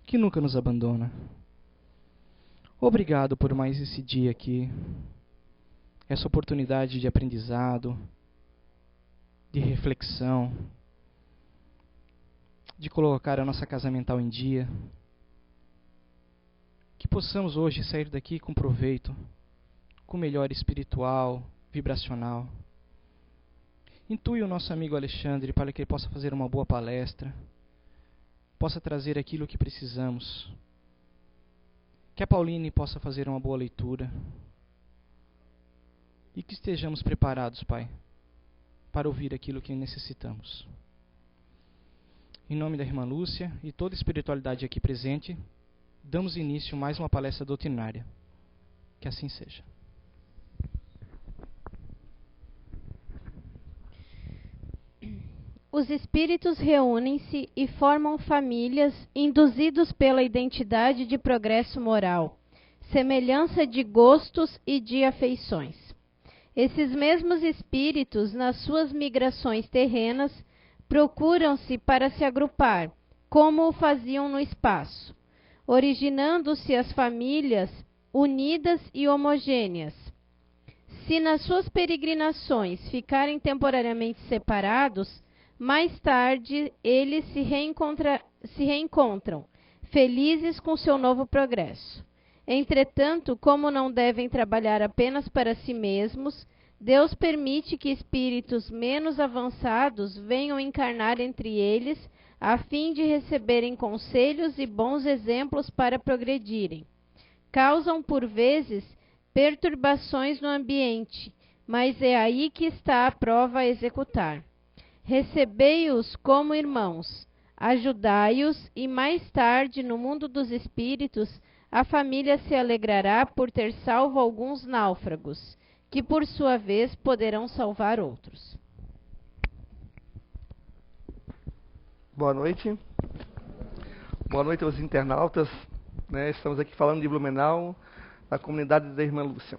que nunca nos abandona. Obrigado por mais esse dia aqui, essa oportunidade de aprendizado, de reflexão, de colocar a nossa casa mental em dia. Que possamos hoje sair daqui com proveito, com melhora espiritual, vibracional. Intui o nosso amigo Alexandre para que ele possa fazer uma boa palestra, possa trazer aquilo que precisamos. Que a Pauline possa fazer uma boa leitura. E que estejamos preparados, Pai, para ouvir aquilo que necessitamos. Em nome da irmã Lúcia e toda a espiritualidade aqui presente, damos início a mais uma palestra doutrinária. Que assim seja. Os espíritos reúnem-se e formam famílias induzidos pela identidade de progresso moral, semelhança de gostos e de afeições. Esses mesmos espíritos, nas suas migrações terrenas, procuram-se para se agrupar, como o faziam no espaço, originando-se as famílias unidas e homogêneas. Se nas suas peregrinações ficarem temporariamente separados, mais tarde eles se reencontram, felizes com seu novo progresso. Entretanto, como não devem trabalhar apenas para si mesmos, Deus permite que espíritos menos avançados venham encarnar entre eles, a fim de receberem conselhos e bons exemplos para progredirem. Causam, por vezes, perturbações no ambiente, mas é aí que está a prova a executar. Recebei-os como irmãos, ajudai-os e mais tarde, no mundo dos espíritos, a família se alegrará por ter salvo alguns náufragos, que por sua vez poderão salvar outros. Boa noite. Boa noite aos internautas. Estamos aqui falando de Blumenau, da comunidade da irmã Lúcia.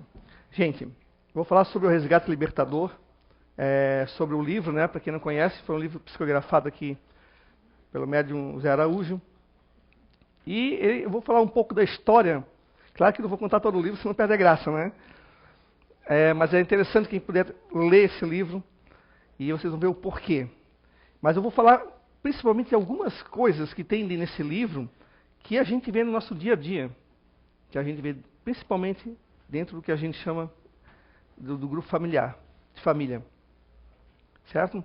Gente, vou falar sobre o Resgate Libertador. Sobre o livro, para quem não conhece, foi um livro psicografado aqui pelo médium Zé Araújo. E eu vou falar um pouco da história. Claro que não vou contar todo o livro, senão perde a graça, né? Mas é interessante quem puder ler esse livro e vocês vão ver o porquê. Mas eu vou falar principalmente de algumas coisas que tem nesse livro que a gente vê no nosso dia a dia. Que a gente vê principalmente dentro do que a gente chama do grupo familiar, de família. Certo?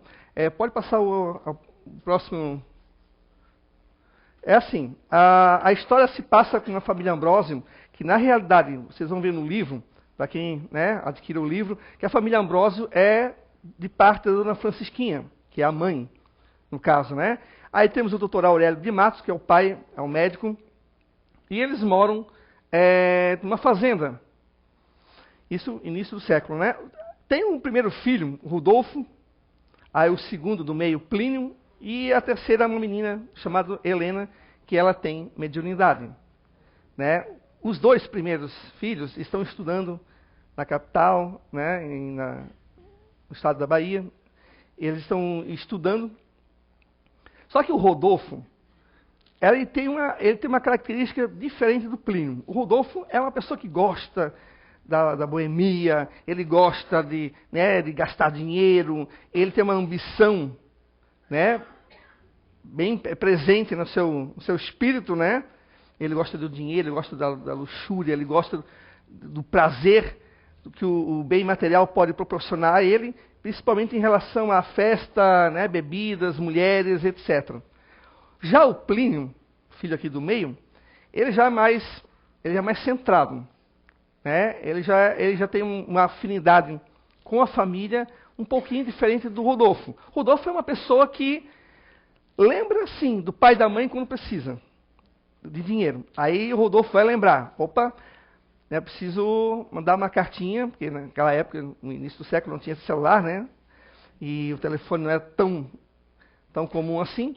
Pode passar o próximo. É assim, a história se passa com a família Ambrósio, que na realidade, vocês vão ver no livro, para quem adquire o livro, que a família Ambrósio é de parte da dona Francisquinha, que é a mãe, no caso, Aí temos o doutor Aurélio de Matos, que é o pai, é o médico, e eles moram numa fazenda. Isso, início do século, Tem um primeiro filho, Rodolfo, aí o segundo do meio, Plínio, e a terceira uma menina chamada Helena, que ela tem mediunidade. Os dois primeiros filhos estão estudando na capital, no estado da Bahia. Eles estão estudando. Só que o Rodolfo, ele tem uma característica diferente do Plínio. O Rodolfo é uma pessoa que gosta da boemia, ele gosta de gastar dinheiro, ele tem uma ambição, bem presente no seu espírito, Ele gosta do dinheiro, ele gosta da luxúria, ele gosta do prazer que o bem material pode proporcionar a ele, principalmente em relação à festa, bebidas, mulheres, etc. Já o Plínio, filho aqui do meio, ele já é mais centrado. Ele já tem uma afinidade com a família um pouquinho diferente do Rodolfo. Rodolfo é uma pessoa que lembra, sim, do pai e da mãe quando precisa de dinheiro. Aí o Rodolfo vai lembrar, preciso mandar uma cartinha, porque naquela época, no início do século, não tinha celular, e o telefone não era tão comum assim.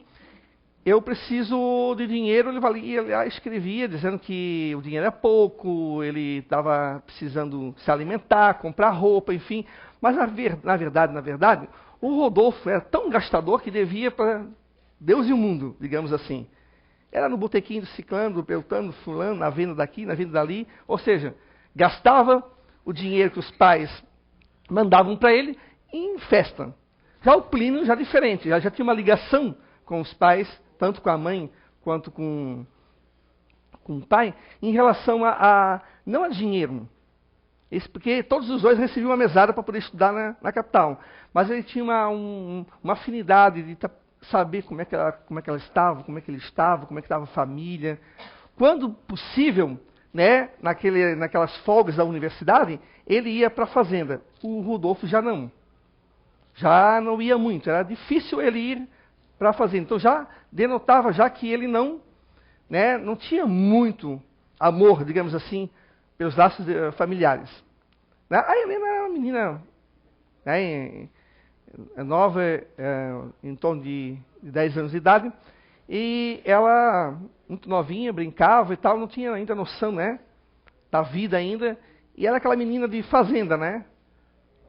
Eu preciso de dinheiro, ele escrevia dizendo que o dinheiro é pouco, ele estava precisando se alimentar, comprar roupa, enfim. Mas na verdade, o Rodolfo era tão gastador que devia para Deus e o mundo, digamos assim. era no botequinho do ciclano, do beltrano, do fulano, na venda daqui, na venda dali. Ou seja, gastava o dinheiro que os pais mandavam para ele em festa. Já o Plínio, já diferente, já tinha uma ligação com os pais, tanto com a mãe quanto com o pai, em relação não a dinheiro. Isso porque todos os dois recebiam uma mesada para poder estudar na capital. Mas ele tinha uma afinidade de saber como é que ela estava, como é que ele estava, como é que estava a família. Quando possível, né, naquelas folgas da universidade, ele ia para a fazenda. O Rodolfo já não ia muito, era difícil ele ir para a fazenda. Então já denotava já que ele não tinha muito amor, digamos assim, pelos laços familiares. A Helena era uma menina nova, em torno de 10 anos de idade, e ela, muito novinha, brincava e tal, não tinha ainda noção, da vida ainda, e era aquela menina de fazenda,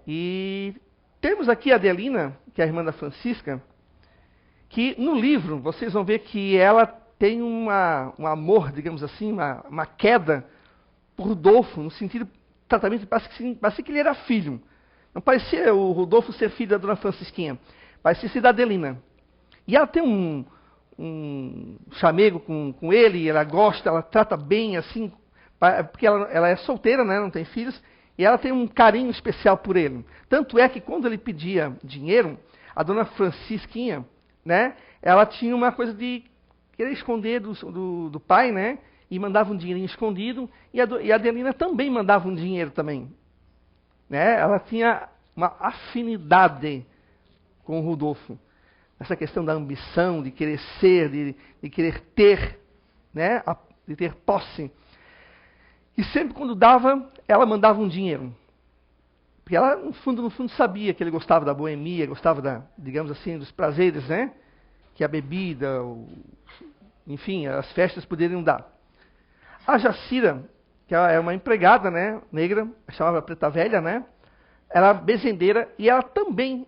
E temos aqui a Adelina, que é a irmã da Francisca, que no livro vocês vão ver que ela tem um amor, digamos assim, uma queda por Rodolfo, no sentido de tratamento, parecia que ele era filho. Não parecia o Rodolfo ser filho da dona Francisquinha, parecia ser da Adelina. E ela tem um chamego com ele, ela gosta, ela trata bem, assim, porque ela é solteira, não tem filhos, e ela tem um carinho especial por ele. Tanto é que quando ele pedia dinheiro, a dona Francisquinha, ela tinha uma coisa de querer esconder do pai, e mandava um dinheirinho escondido, e a Adelina também mandava um dinheiro também. Ela tinha uma afinidade com o Rodolfo. Essa questão da ambição, de querer ser, de querer ter, de ter posse. E sempre quando dava, ela mandava um dinheiro. Porque ela, no fundo, sabia que ele gostava da boemia, gostava, digamos assim, dos prazeres, que a bebida, enfim, as festas poderiam dar. A Jacira, que é uma empregada, negra, chamava Preta Velha, ela era bezendeira e ela também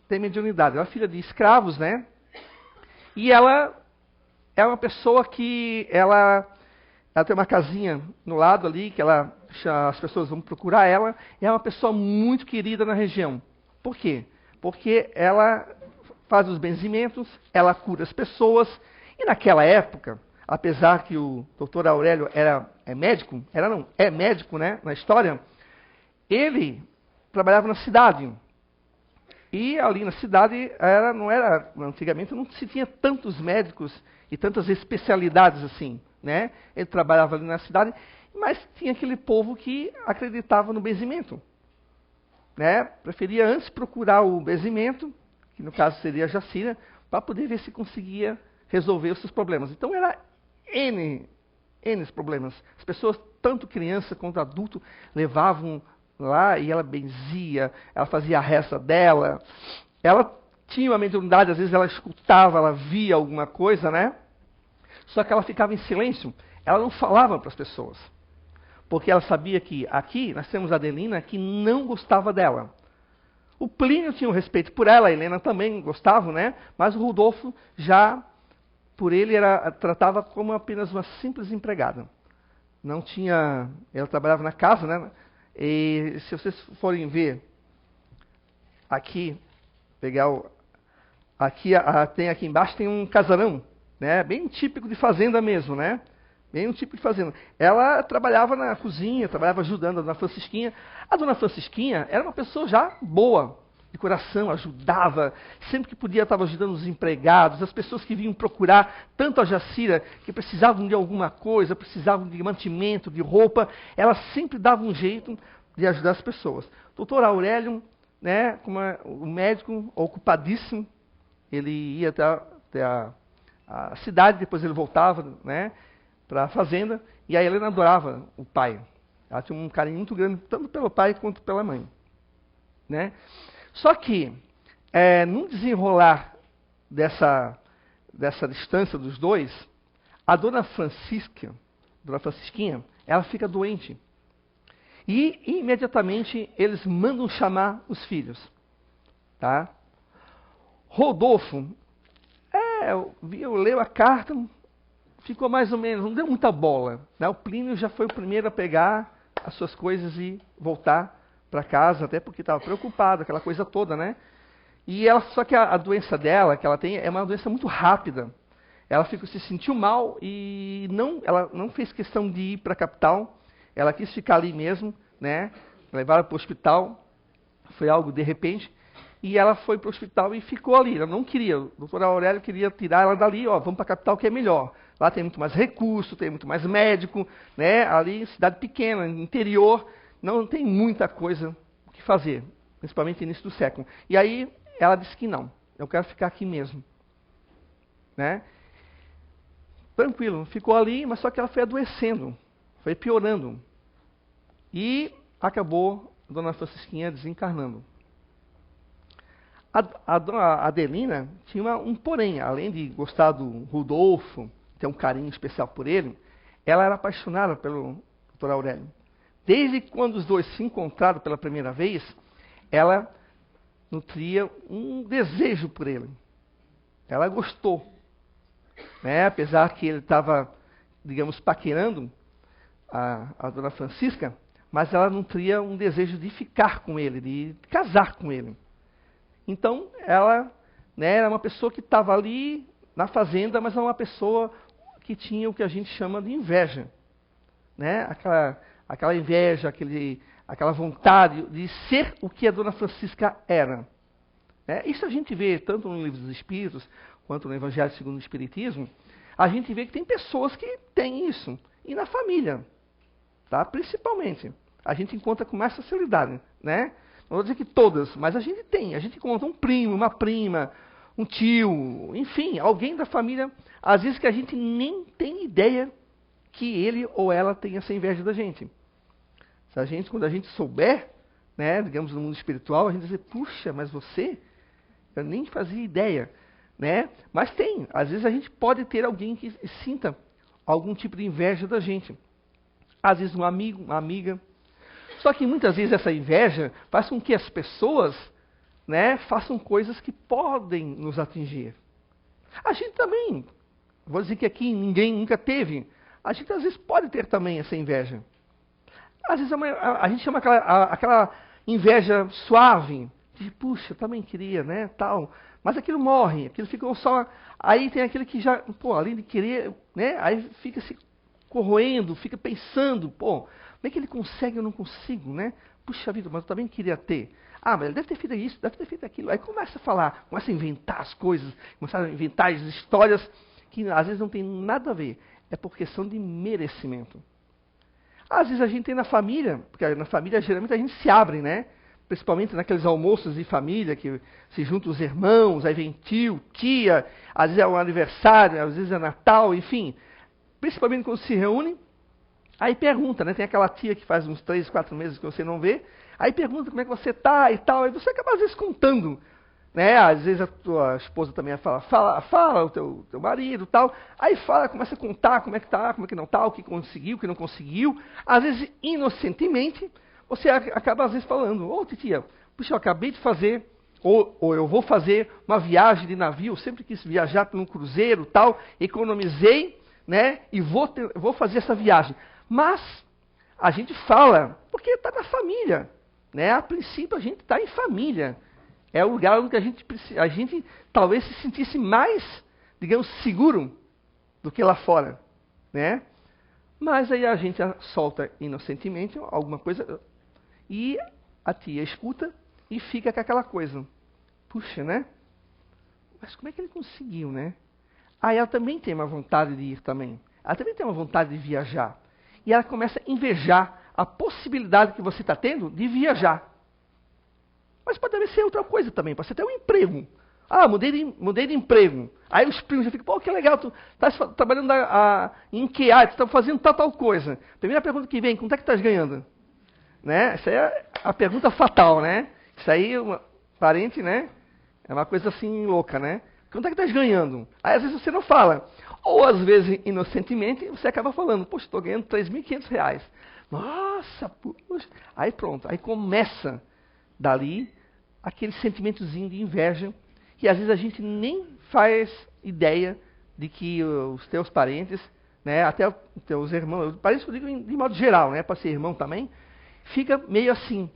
tem mediunidade. Ela é filha de escravos, E ela é uma pessoa que ela tem uma casinha no lado ali, que as pessoas vão procurar ela, e é uma pessoa muito querida na região. Por quê? Porque ela faz os benzimentos, ela cura as pessoas, e naquela época, apesar que o doutor Aurélio é médico, é médico, na história, ele trabalhava na cidade. E ali na cidade, antigamente não se tinha tantos médicos e tantas especialidades assim, Ele trabalhava ali na cidade, mas tinha aquele povo que acreditava no benzimento, Preferia antes procurar o benzimento, que no caso seria a Jacira, para poder ver se conseguia resolver os seus problemas. Então era N problemas. As pessoas, tanto criança quanto adulto, levavam lá e ela benzia, ela fazia a reza dela. Ela tinha uma mediunidade, às vezes ela escutava, ela via alguma coisa, Só que ela ficava em silêncio, ela não falava para as pessoas. Porque ela sabia que aqui nós temos a Adelina que não gostava dela. O Plínio tinha um respeito por ela, a Helena também gostava, Mas o Rodolfo já, por ele, tratava como apenas uma simples empregada. Não tinha... Ela trabalhava na casa, E se vocês forem ver aqui, tem aqui embaixo tem um casarão, Bem típico de fazenda mesmo, Bem um tipo de fazenda. Ela trabalhava na cozinha, trabalhava ajudando a dona Francisquinha. A dona Francisquinha era uma pessoa já boa, de coração, ajudava, sempre que podia estava ajudando os empregados, as pessoas que vinham procurar, tanto a Jacira, que precisavam de alguma coisa, precisavam de mantimento, de roupa, ela sempre dava um jeito de ajudar as pessoas. Doutor Aurélio, como o médico, ocupadíssimo, ele ia até a cidade, depois ele voltava, para a fazenda, e a Helena adorava o pai. Ela tinha um carinho muito grande, tanto pelo pai quanto pela mãe. Só que, num desenrolar dessa distância dos dois, a dona Francisquinha, ela fica doente. E imediatamente eles mandam chamar os filhos. Tá? Rodolfo, eu leio a carta, ficou mais ou menos, não deu muita bola. Né? O Plínio já foi o primeiro a pegar as suas coisas e voltar para casa, até porque estava preocupado, aquela coisa toda, né? E ela, só que a doença dela, que ela tem, é uma doença muito rápida. Ela se sentiu mal e ela não fez questão de ir para a capital. Ela quis ficar ali mesmo, né? Levaram para o hospital. Foi algo de repente. E ela foi para o hospital e ficou ali. Ela não queria. O doutor Aurélio queria tirar ela dali. Ó, vamos para a capital que é melhor. Lá tem muito mais recurso, tem muito mais médico, né? Ali, cidade pequena, interior, não tem muita coisa o que fazer, principalmente no início do século. E aí ela disse que não, eu quero ficar aqui mesmo, né? Tranquilo, ficou ali, mas só que ela foi adoecendo, foi piorando. E acabou a dona Francisquinha desencarnando. A dona Adelina tinha um porém, além de gostar do Rodolfo, ter um carinho especial por ele, ela era apaixonada pelo Dr. Aurélio. Desde quando os dois se encontraram pela primeira vez, ela nutria um desejo por ele. Ela gostou. Né? Apesar que ele estava, digamos, paquerando a dona Francisca, mas ela nutria um desejo de ficar com ele, de casar com ele. Então, ela, né, era uma pessoa que estava ali na fazenda, mas era uma pessoa que tinha o que a gente chama de inveja. Né? Aquela inveja, aquela vontade de ser o que a dona Francisca era. Isso a gente vê tanto no Livro dos Espíritos, quanto no Evangelho segundo o Espiritismo. A gente vê que tem pessoas que têm isso. E na família, tá? Principalmente. A gente encontra com mais facilidade. Né? Não vou dizer que todas, mas a gente tem. A gente encontra um primo, uma prima, um tio, enfim, alguém da família, às vezes que a gente nem tem ideia que ele ou ela tem essa inveja da gente. Quando a gente souber, né, digamos no mundo espiritual, a gente dizer, puxa, mas você, eu nem fazia ideia, né? Mas tem, às vezes a gente pode ter alguém que sinta algum tipo de inveja da gente. Às vezes um amigo, uma amiga. Só que muitas vezes essa inveja faz com que as pessoas, né, façam coisas que podem nos atingir. A gente também, vou dizer que aqui ninguém nunca teve, a gente às vezes pode ter também essa inveja. Às vezes a gente chama aquela inveja suave, de puxa, eu também queria, né, tal. Mas aquilo morre, aquilo ficou só... Aí tem aquele que já, pô, além de querer, né, aí fica se corroendo, fica pensando, pô, como é que ele consegue, eu não consigo, né? Puxa vida, mas eu também queria ter. Ah, mas ele deve ter feito isso, deve ter feito aquilo. Aí começa a falar, começa a inventar as coisas, começa a inventar as histórias que às vezes não tem nada a ver. É por questão de merecimento. Às vezes a gente tem na família, porque na família geralmente a gente se abre, né? Principalmente naqueles almoços de família, que se juntam os irmãos, aí vem tio, tia, às vezes é um aniversário, às vezes é Natal, enfim. Principalmente quando se reúnem, aí pergunta, né? Tem aquela tia que faz uns 3, 4 meses que você não vê, aí pergunta como é que você está e tal, aí você acaba às vezes contando, né? Às vezes a tua esposa também fala o teu marido e tal, aí fala, começa a contar como é que está, como é que não está, o que conseguiu, o que não conseguiu, às vezes inocentemente, você acaba às vezes falando, ô titia, puxa, eu acabei de fazer, ou eu vou fazer uma viagem de navio, eu sempre quis viajar por um cruzeiro tal, economizei, né, e vou fazer essa viagem. Mas a gente fala, porque está na família. Né? A princípio, a gente está em família. É o lugar onde a gente talvez se sentisse mais, digamos, seguro do que lá fora. Né? Mas aí a gente solta inocentemente alguma coisa e a tia escuta e fica com aquela coisa. Puxa, né? Mas como é que ele conseguiu, né? Aí ela também tem uma vontade de ir também. Ela também tem uma vontade de viajar. E ela começa a invejar a possibilidade que você está tendo de viajar. Mas pode ser outra coisa também, pode ser até um emprego. Ah, mudei de emprego. Aí os primos já ficam, pô, que legal, tu estás trabalhando em que área, tu está fazendo tal coisa. Primeira pergunta que vem, quanto é que estás ganhando? Né? Essa é a pergunta fatal, né? Isso aí, parente, né? É uma coisa assim louca, né? Quanto é que estás ganhando? Aí às vezes você não fala. Ou às vezes, inocentemente, você acaba falando, poxa, estou ganhando R$3.500. Nossa, poxa. Aí pronto, aí começa dali aquele sentimentozinho de inveja, que às vezes a gente nem faz ideia de que os teus parentes, né, até os teus irmãos, parece que eu digo de modo geral, né, para ser irmão também, fica meio assim,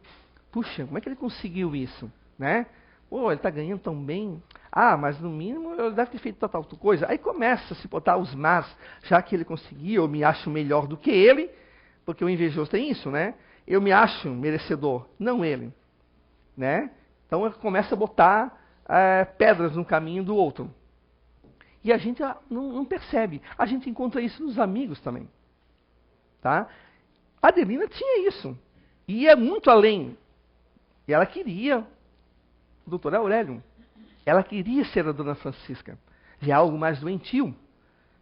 puxa, como é que ele conseguiu isso, né? Pô, ele está ganhando tão bem. Ah, mas no mínimo ele deve ter feito tal coisa. Aí começa a se botar os mas, já que ele conseguiu, eu me acho melhor do que ele, porque o invejoso tem isso, né? Eu me acho merecedor, não ele, né? Então começa a botar pedras no caminho do outro. E a gente não percebe. A gente encontra isso nos amigos também. Tá? A Adelina tinha isso. E é muito além. E ela queria o doutor Aurélio. Ela queria ser a dona Francisca. De algo mais doentio.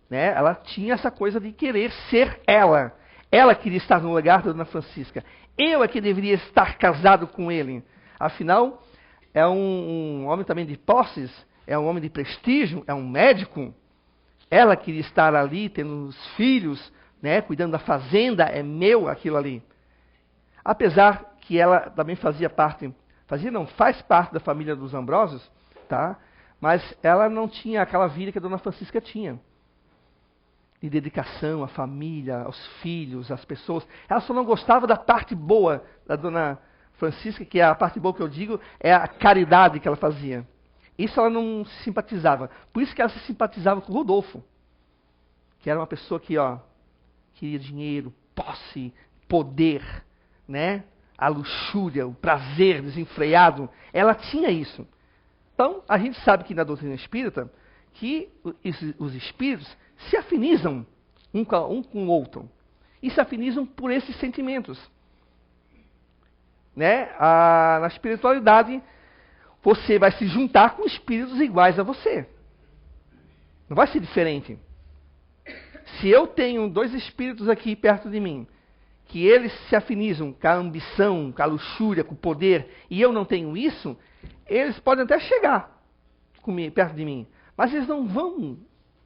Né? Ela tinha essa coisa de querer ser ela. Ela queria estar no lugar da dona Francisca. Eu é que deveria estar casado com ele. Afinal, é um homem também de posses, é um homem de prestígio, é um médico. Ela queria estar ali, tendo os filhos, né, cuidando da fazenda, é meu aquilo ali. Apesar que ela também faz parte da família dos Ambrósios, tá? Mas ela não tinha aquela vida que a dona Francisca tinha. De dedicação à família, aos filhos, às pessoas. Ela só não gostava da parte boa da dona Francisca, que é a parte boa que eu digo, é a caridade que ela fazia. Isso ela não se simpatizava. Por isso que ela se simpatizava com o Rodolfo, que era uma pessoa que queria dinheiro, posse, poder, né? A luxúria, o prazer desenfreado. Ela tinha isso. Então, a gente sabe que na doutrina espírita, que os espíritos se afinizam um com o outro. E se afinizam por esses sentimentos. Né? Na espiritualidade, você vai se juntar com espíritos iguais a você. Não vai ser diferente. Se eu tenho 2 espíritos aqui perto de mim, que eles se afinizam com a ambição, com a luxúria, com o poder, e eu não tenho isso, eles podem até chegar perto de mim, mas eles não vão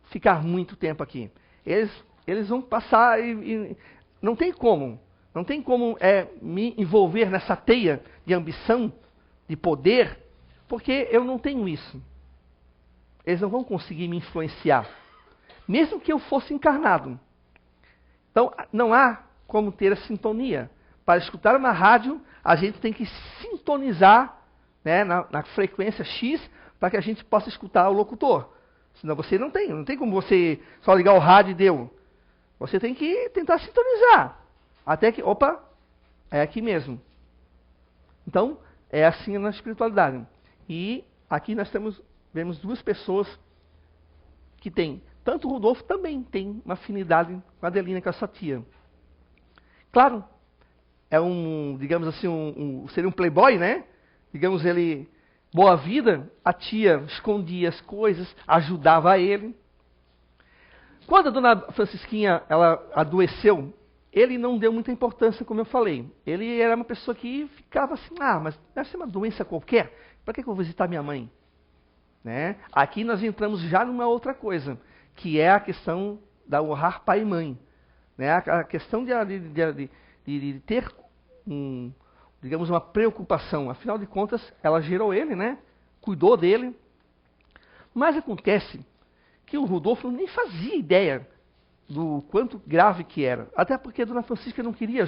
ficar muito tempo aqui. Eles vão passar e não tem como. Não tem como me envolver nessa teia de ambição, de poder, porque eu não tenho isso. Eles não vão conseguir me influenciar. Mesmo que eu fosse encarnado. Então, não há como ter a sintonia. Para escutar uma rádio, a gente tem que sintonizar, né, na frequência X, para que a gente possa escutar o locutor. Senão você não tem como você só ligar o rádio e deu. Você tem que tentar sintonizar. Até que, opa, é aqui mesmo. Então, é assim na espiritualidade. E aqui nós vemos 2 pessoas que têm, tanto o Rodolfo também tem uma afinidade com a Adelina, com essa tia. Claro, é digamos assim, seria um playboy, né? Digamos ele, boa vida, a tia escondia as coisas, ajudava ele. Quando a dona Francisquinha, ela adoeceu, ele não deu muita importância, como eu falei. Ele era uma pessoa que ficava assim, mas deve ser uma doença qualquer, para que eu vou visitar minha mãe? Né? Aqui nós entramos já numa outra coisa, que é a questão da honrar pai e mãe. Né? A questão de ter, digamos, uma preocupação. Afinal de contas, ela gerou ele, né? Cuidou dele. Mas acontece que o Rodolfo nem fazia ideia do quanto grave que era. Até porque a dona Francisca não queria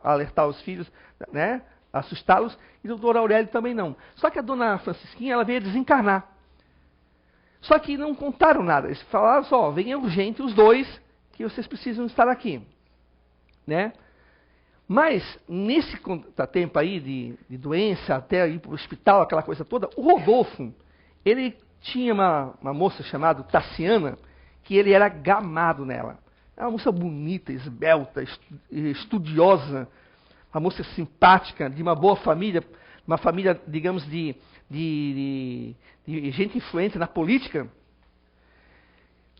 alertar os filhos, né? Assustá-los, e o doutor Aurélio também não. Só que a dona Francisquinha, ela veio desencarnar. Só que não contaram nada. Eles falaram só, venham urgente os 2, que vocês precisam estar aqui. Né? Mas, nesse contratempo aí de doença, até ir para o hospital, aquela coisa toda, o Rodolfo, ele tinha uma moça chamada Tassiana, que ele era gamado nela. Era uma moça bonita, esbelta, estudiosa, uma moça simpática, de uma boa família, uma família, digamos, de gente influente na política.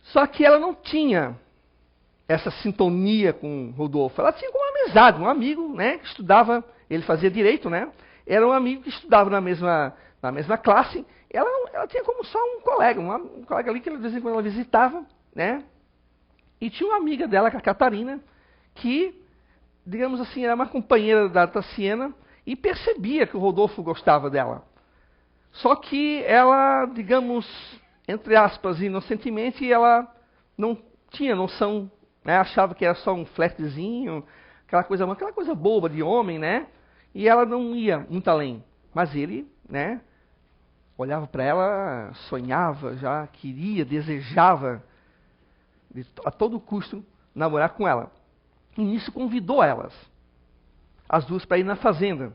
Só que ela não tinha essa sintonia com Rodolfo. Ela tinha como uma amizade, um amigo, né, que estudava, ele fazia direito, né? Era um amigo que estudava na mesma classe. Ela tinha como só um colega ali que de vez em quando ela visitava, né? E tinha uma amiga dela, a Catarina, que, digamos assim, era uma companheira da Tassiana e percebia que o Rodolfo gostava dela. Só que ela, digamos, entre aspas, inocentemente, ela não tinha noção, né? Achava que era só um flertezinho, aquela coisa boba de homem, né? E ela não ia muito além. Mas ele, né, olhava para ela, sonhava, já queria, desejava a todo custo namorar com ela. E nisso convidou elas, as duas, para ir na fazenda.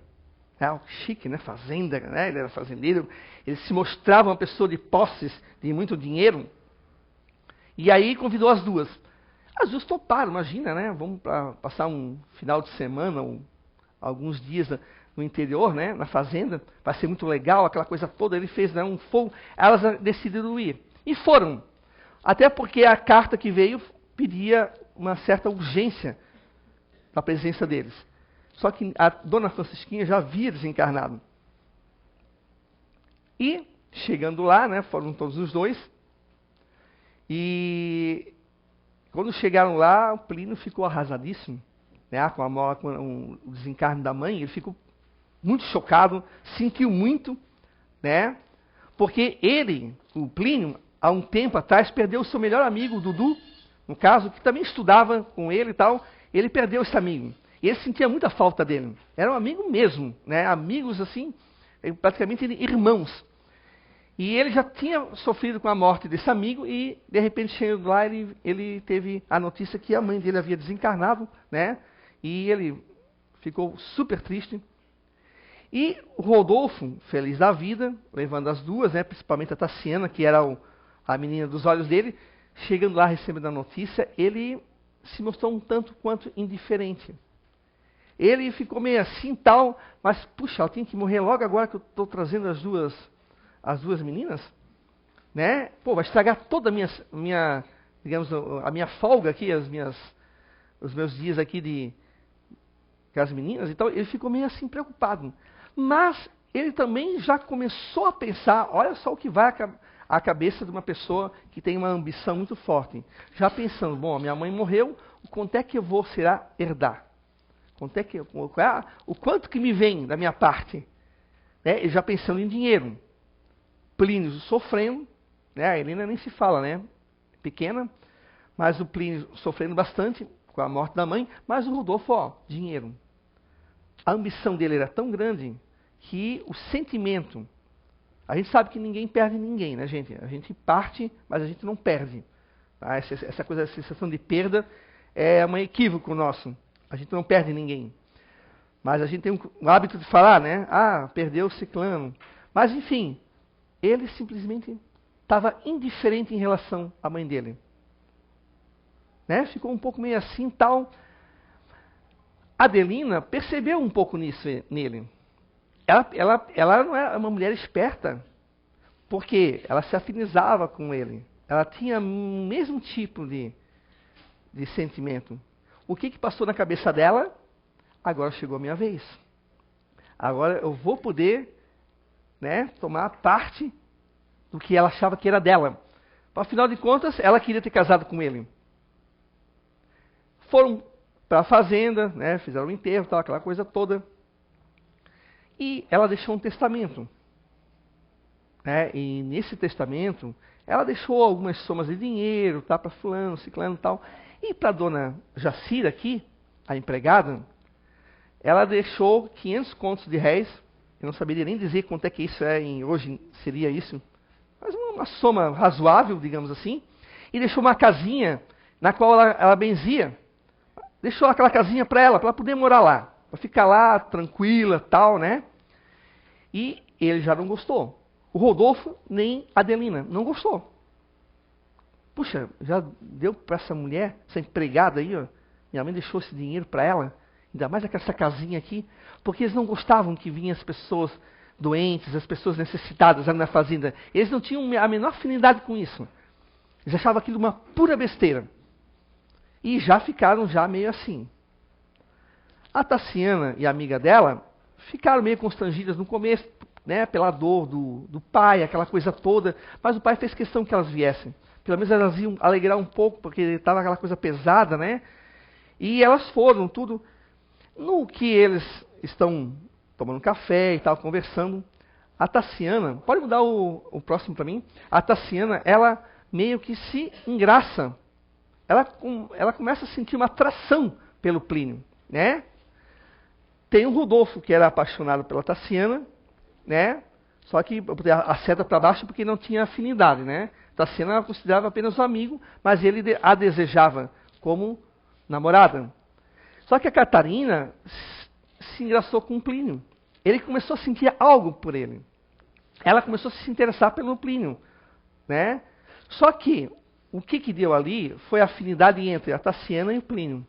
Chique, né? Fazenda, né? Ele era fazendeiro. Ele se mostrava uma pessoa de posses, de muito dinheiro. E aí convidou as duas. As duas toparam, imagina, né? Vamos passar um final de semana, alguns dias no interior, né? Na fazenda. Vai ser muito legal, aquela coisa toda. Ele fez, né, um fogo. Elas decidiram ir. E foram. Até porque a carta que veio pedia uma certa urgência da presença deles. Só que a dona Francisquinha já havia desencarnado. E, chegando lá, né, foram todos os dois. E quando chegaram lá, o Plínio ficou arrasadíssimo, né, com o desencarne da mãe. Ele ficou muito chocado, sentiu muito, né, porque ele, o Plínio, há um tempo atrás, perdeu o seu melhor amigo, o Dudu, no caso, que também estudava com ele e tal. Ele perdeu esse amigo. E ele sentia muita falta dele. Era um amigo mesmo, né? Amigos assim, praticamente irmãos. E ele já tinha sofrido com a morte desse amigo e, de repente, chegando lá, ele teve a notícia que a mãe dele havia desencarnado, né? E ele ficou super triste. E o Rodolfo, feliz da vida, levando as duas, né? Principalmente a Tassiana, que era a menina dos olhos dele, chegando lá, recebendo a notícia, ele se mostrou um tanto quanto indiferente. Ele ficou meio assim, tal, mas, puxa, ela tem que morrer logo agora que eu estou trazendo as duas meninas, né? Pô, vai estragar toda a minha folga aqui, os meus dias aqui com as meninas. Então, ele ficou meio assim, preocupado. Mas, ele também já começou a pensar, olha só o que vai à cabeça de uma pessoa que tem uma ambição muito forte. Já pensando, bom, a minha mãe morreu, quanto é que eu vou herdar? O quanto que me vem da minha parte? Né? Já pensando em dinheiro. Plínio sofrendo, né? A Helena nem se fala, né? Pequena, mas o Plínio sofrendo bastante com a morte da mãe, mas o Rodolfo, dinheiro. A ambição dele era tão grande que o sentimento... A gente sabe que ninguém perde ninguém, né, gente? A gente parte, mas a gente não perde. Tá? Essa coisa, a sensação de perda é um equívoco nosso. A gente não perde ninguém. Mas a gente tem um hábito de falar, né? Perdeu o ciclano. Mas, enfim, ele simplesmente estava indiferente em relação à mãe dele. Né? Ficou um pouco meio assim, tal. Adelina percebeu um pouco nisso nele. Ela não era uma mulher esperta, porque ela se afinizava com ele. Ela tinha o mesmo tipo de sentimento. O que passou na cabeça dela? Agora chegou a minha vez. Agora eu vou poder, né, tomar parte do que ela achava que era dela. Afinal de contas, ela queria ter casado com ele. Foram para a fazenda, né, fizeram o enterro, tal, aquela coisa toda. E ela deixou um testamento. Né, e nesse testamento, ela deixou algumas somas de dinheiro, tá, para fulano, ciclano e tal. E para a dona Jacira aqui, a empregada, ela deixou 500 contos de réis. Eu não saberia nem dizer quanto é que isso hoje seria isso. Mas uma soma razoável, digamos assim. E deixou uma casinha na qual ela benzia. Deixou aquela casinha para ela poder morar lá. Para ficar lá, tranquila, tal, né? E ele já não gostou. O Rodolfo, nem a Adelina, não gostou. Puxa, já deu para essa mulher, essa empregada aí, ó. Minha mãe deixou esse dinheiro para ela. Ainda mais essa casinha aqui. Porque eles não gostavam que vinham as pessoas doentes, as pessoas necessitadas ali na fazenda. Eles não tinham a menor afinidade com isso. Eles achavam aquilo uma pura besteira. E já ficaram meio assim. A Tassiana e a amiga dela ficaram meio constrangidas no começo, né, pela dor do pai, aquela coisa toda. Mas o pai fez questão que elas viessem. Pelo menos elas iam alegrar um pouco, porque estava aquela coisa pesada, né? E elas foram, tudo. No que eles estão tomando café e tal, conversando, a Tassiana, pode mudar o próximo para mim? A Tassiana, ela meio que se engraça. Ela começa a sentir uma atração pelo Plínio, né? Tem o Rodolfo, que era apaixonado pela Tassiana, né? Só que a seta para baixo porque não tinha afinidade, né? Tassiana ela considerava apenas um amigo, mas ele a desejava como namorada. Só que a Catarina se engraçou com o Plínio. Ele começou a sentir algo por ele. Ela começou a se interessar pelo Plínio, né? Só que o que deu ali foi a afinidade entre a Tassiana e o Plínio.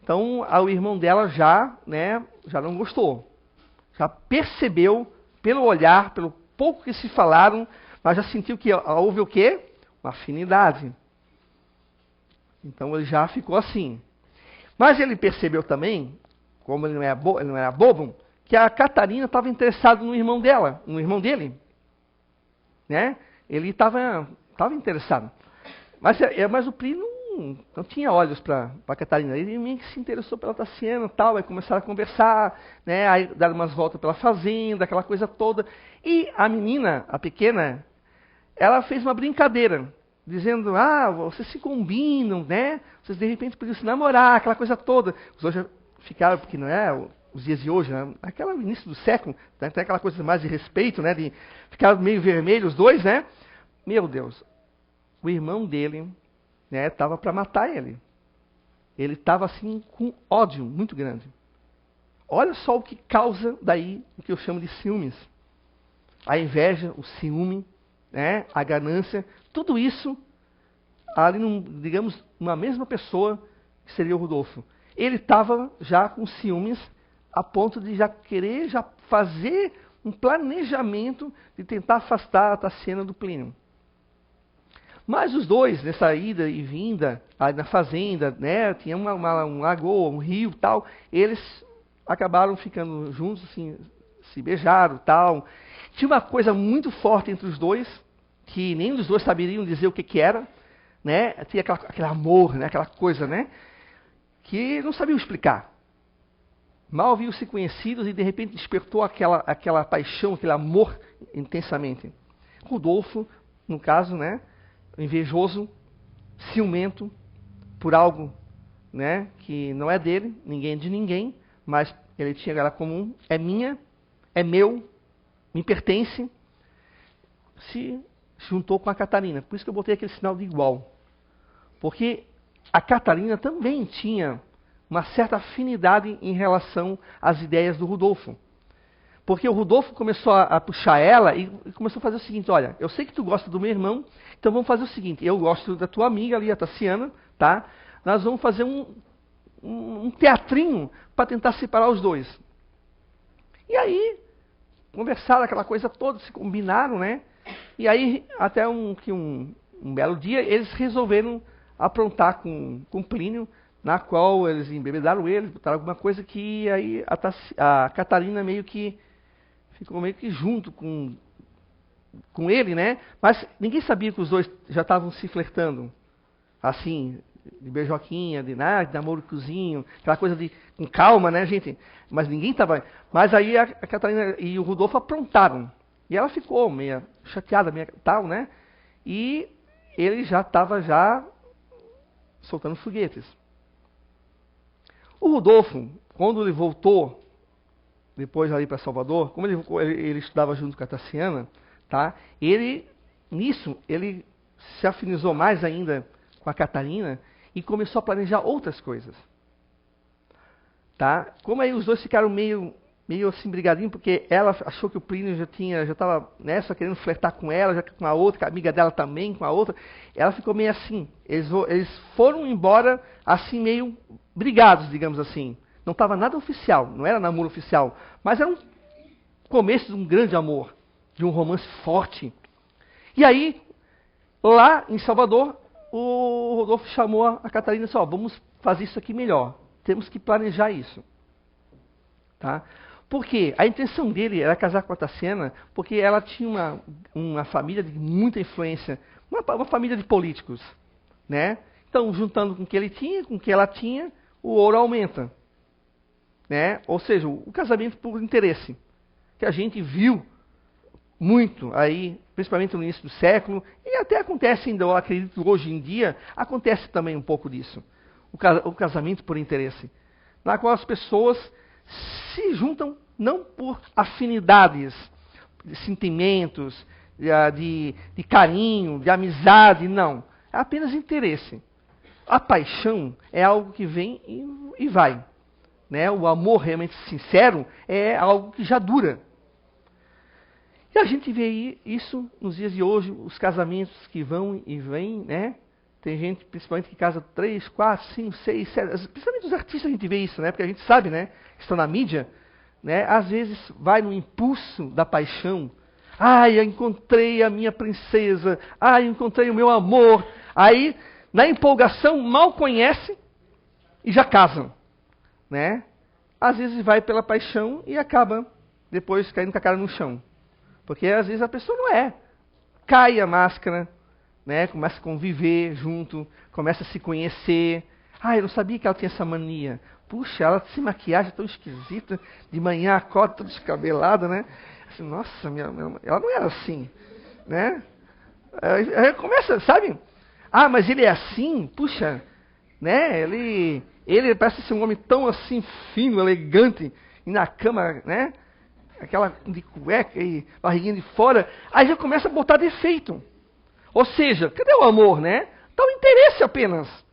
Então, o irmão dela já não gostou. Já percebeu, pelo olhar, pelo pouco que se falaram, mas já sentiu que houve o quê? Uma afinidade. Então, ele já ficou assim. Mas ele percebeu também, como ele não era bobo, que a Catarina estava interessada no irmão dela, no irmão dele. Né? Ele estava interessado. Mas o Plínio não tinha olhos para a Catarina. Ele meio que se interessou pela Tassiana e tal, aí começaram a conversar, né? Aí dar umas voltas pela fazenda, aquela coisa toda. E a menina, a pequena, ela fez uma brincadeira, dizendo, vocês se combinam, né? Vocês de repente podiam se namorar, aquela coisa toda. Os dois já ficaram, porque não é os dias de hoje, né? Aquela início do século, né? Tem aquela coisa mais de respeito, né? De ficar meio vermelhos os dois, né? Meu Deus, o irmão dele, né, estava para matar ele. Ele estava assim com ódio muito grande. Olha só o que causa daí o que eu chamo de ciúmes. A inveja, o ciúme, né, a ganância, tudo isso ali, digamos, uma mesma pessoa que seria o Rodolfo. Ele estava já com ciúmes a ponto de já querer fazer um planejamento de tentar afastar a Tassiana do Plínio. Mas os dois, nessa ida e vinda, na fazenda, né, tinha um lagoa, um rio tal, eles acabaram ficando juntos, assim, se beijaram tal. Tinha uma coisa muito forte entre os dois, que nem os dois saberiam dizer o que era, né? Tinha aquele amor, né, aquela coisa, né, que não sabiam explicar. Mal haviam se conhecidos e de repente despertou aquela paixão, aquele amor intensamente. Rodolfo, no caso, né, invejoso, ciumento por algo, né, que não é dele, ninguém é de ninguém, mas ele tinha ela comum, é minha, é meu, me pertence, se juntou com a Catarina. Por isso que eu botei aquele sinal de igual. Porque a Catarina também tinha uma certa afinidade em relação às ideias do Rodolfo. Porque o Rodolfo começou a puxar ela e começou a fazer o seguinte, olha, eu sei que tu gosta do meu irmão, então vamos fazer o seguinte, eu gosto da tua amiga ali, a Tassiana, tá? Nós vamos fazer um teatrinho para tentar separar os dois. E aí, conversaram aquela coisa toda, se combinaram, né? E aí, até um belo dia, eles resolveram aprontar com Plínio, na qual eles embebedaram ele, botaram alguma coisa que aí a Catarina ficou meio que junto com ele, né? Mas ninguém sabia que os dois já estavam se flertando. Assim, de beijoquinha, de namorozinho, aquela coisa com calma, né, gente? Mas ninguém estava... Mas aí a Catarina e o Rodolfo aprontaram. E ela ficou meio chateada, meio tal, né? E ele já estava soltando foguetes. O Rodolfo, quando ele voltou depois ali para Salvador, como ele estudava junto com a Tassiana, tá? Nisso, ele se afinizou mais ainda com a Catarina e começou a planejar outras coisas. Tá? Como aí os dois ficaram meio assim brigadinho, porque ela achou que o Plínio já estava nessa, querendo flertar com ela, já com a outra, com a amiga dela também, com a outra. Ela ficou meio assim. Eles foram embora assim, meio brigados, digamos assim. Não estava nada oficial, não era namoro oficial, mas era um começo de um grande amor, de um romance forte. E aí, lá em Salvador, o Rodolfo chamou a Catarina e disse, vamos fazer isso aqui melhor, temos que planejar isso. Tá? Porque a intenção dele era casar com a Tassiana, porque ela tinha uma família de muita influência, uma família de políticos. Né? Então, juntando com o que ele tinha, com o que ela tinha, o ouro aumenta. Né? Ou seja, o casamento por interesse. que a gente viu muito aí, principalmente no início do século, e até acontece ainda, eu acredito, hoje em dia, acontece também um pouco disso. O casamento por interesse, na qual as pessoas se juntam não por afinidades, de sentimentos, de carinho, de amizade, não. É apenas interesse. A paixão é algo que vem e vai. Né? O amor realmente sincero é algo que já dura. E a gente vê isso nos dias de hoje, os casamentos que vão e vêm, né? Tem gente, principalmente, que casa 3, 4, 5, 6, 7, principalmente os artistas a gente vê isso, né? Porque a gente sabe, né? Que estão na mídia, né? Às vezes vai no impulso da paixão. Ai, eu encontrei a minha princesa. Ai, eu encontrei o meu amor. Aí, na empolgação, mal conhece e já casam, né? Às vezes vai pela paixão e acaba depois caindo com a cara no chão. Porque às vezes a pessoa não é. Cai a máscara, né? Começa a conviver junto, começa a se conhecer. Ah, eu não sabia que ela tinha essa mania. Puxa, ela se maquiagem tão esquisita, de manhã acorda toda descabelada, né? Assim, nossa, ela não era assim, né? Aí começa, sabe? Ah, mas ele é assim, puxa, né? Ele parece ser um homem tão assim, fino, elegante, e na cama, né? Aquela de cueca e barriguinha de fora, aí já começa a botar defeito. Ou seja, cadê o amor, né? Tá o interesse apenas.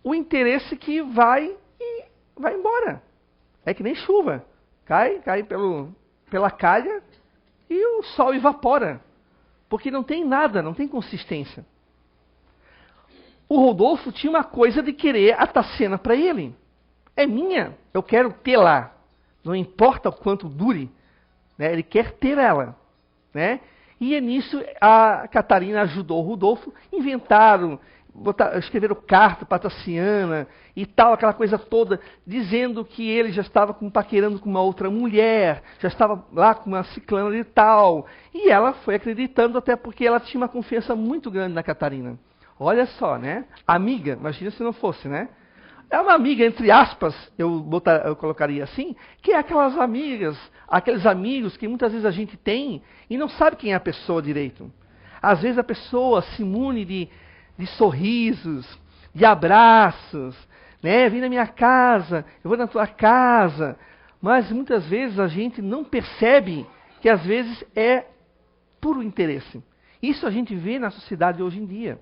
O interesse que vai e vai embora. É que nem chuva. Cai pela calha e o sol evapora. Porque não tem nada, não tem consistência. O Rodolfo tinha uma coisa de querer a Tassiana para ele. É minha, eu quero tê-la. Não importa o quanto dure, né? Ele quer ter ela, né? E nisso a Catarina ajudou o Rodolfo, inventaram, escreveram carta para Tassiana e tal, aquela coisa toda, dizendo que ele já estava paquerando com uma outra mulher, já estava lá com uma ciclana de tal. E ela foi acreditando, até porque ela tinha uma confiança muito grande na Catarina. Olha só, né? Amiga, imagina se não fosse, né? É uma amiga, entre aspas, eu colocaria assim, que é aquelas amigas, aqueles amigos que muitas vezes a gente tem e não sabe quem é a pessoa direito. Às vezes a pessoa se imune de sorrisos, de abraços, né? Vem na minha casa, eu vou na tua casa. Mas muitas vezes a gente não percebe que às vezes é puro interesse. Isso a gente vê na sociedade hoje em dia.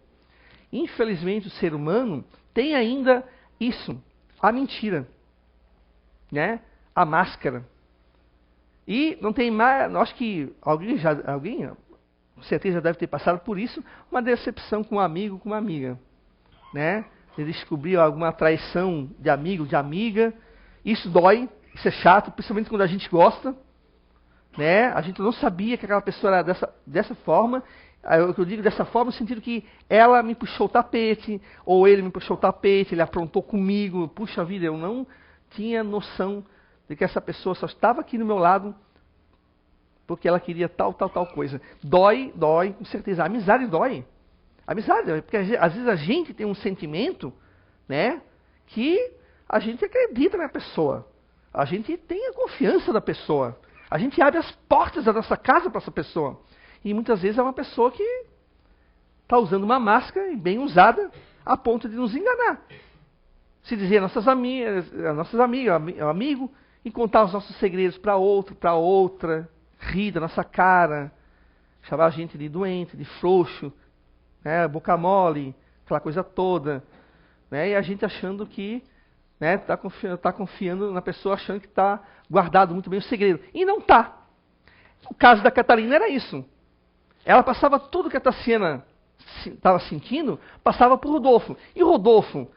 Infelizmente o ser humano tem ainda isso, a mentira, né? A máscara. E não tem mais, acho que alguém, com certeza já deve ter passado por isso, uma decepção com um amigo, com uma amiga, né? De descobrir alguma traição de amigo, de amiga. Isso dói, isso é chato, principalmente quando a gente gosta, né? A gente não sabia que aquela pessoa era dessa forma. Eu digo dessa forma no sentido que ela me puxou o tapete, ou ele me puxou o tapete, ele aprontou comigo. Puxa vida, eu não tinha noção de que essa pessoa só estava aqui no meu lado porque ela queria tal coisa. Dói, com certeza. A amizade dói. A amizade, porque às vezes a gente tem um sentimento, né, que a gente acredita na pessoa. A gente tem a confiança da pessoa. A gente abre as portas da nossa casa para essa pessoa. E muitas vezes é uma pessoa que está usando uma máscara, e bem usada, a ponto de nos enganar. Se dizer nossas amigas, amigo, e contar os nossos segredos para outro, para outra, rir da nossa cara, chamar a gente de doente, de frouxo, né, boca mole, aquela coisa toda. Né, e a gente achando que está confiando na pessoa, achando que está guardado muito bem o segredo. E não está. O caso da Catarina era isso. Ela passava tudo que a Tassiana estava sentindo, passava para o Rodolfo. E o Rodolfo,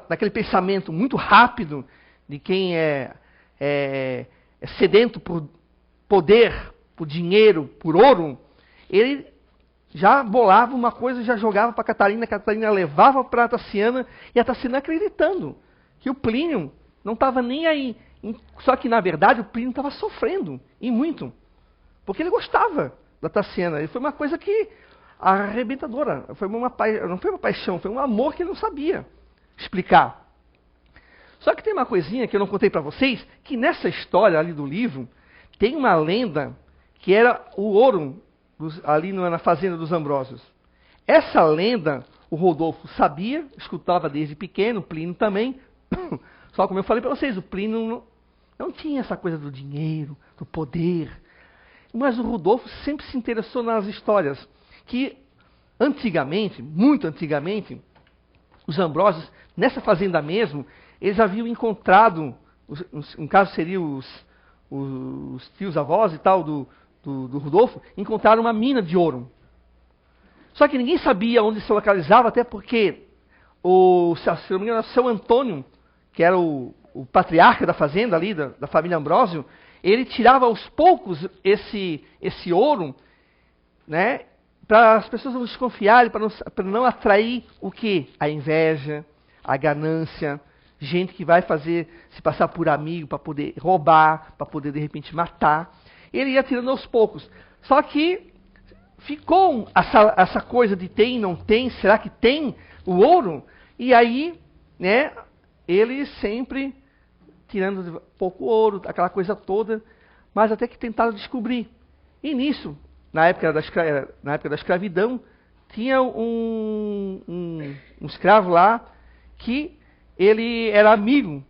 naquele pensamento muito rápido de quem é sedento por poder, por dinheiro, por ouro, ele já bolava uma coisa e já jogava para a Catarina levava para a Tassiana, e a Tassiana acreditando que o Plínio não estava nem aí. Só que, na verdade, o Plínio estava sofrendo, e muito, porque ele gostava da Tassiana. E foi uma coisa que arrebentadora. Não foi uma paixão, foi um amor que ele não sabia explicar. Só que tem uma coisinha que eu não contei para vocês, que nessa história ali do livro, tem uma lenda que era o ouro ali na fazenda dos Ambrósios. Essa lenda, o Rodolfo sabia, escutava desde pequeno, o Plínio também. Só como eu falei para vocês, o Plínio não tinha essa coisa do dinheiro, do poder. Mas o Rodolfo sempre se interessou nas histórias que antigamente, muito antigamente, os Ambrósios, nessa fazenda mesmo, eles haviam encontrado, no caso seriam os tios-avós e tal do Rodolfo, encontraram uma mina de ouro. Só que ninguém sabia onde se localizava, até porque se não me engano, o seu Antônio, que era o patriarca da fazenda ali, da família Ambrósio, ele tirava aos poucos esse ouro, né, para as pessoas não desconfiarem, para não atrair o quê? A inveja, a ganância, gente que vai se passar por amigo para poder roubar, para poder de repente matar. Ele ia tirando aos poucos. Só que ficou essa coisa de tem, não tem, será que tem o ouro? E aí, né, ele sempre tirando pouco ouro, aquela coisa toda, mas até que tentaram descobrir. E nisso, na época da escravidão, tinha um escravo lá que ele era amigo,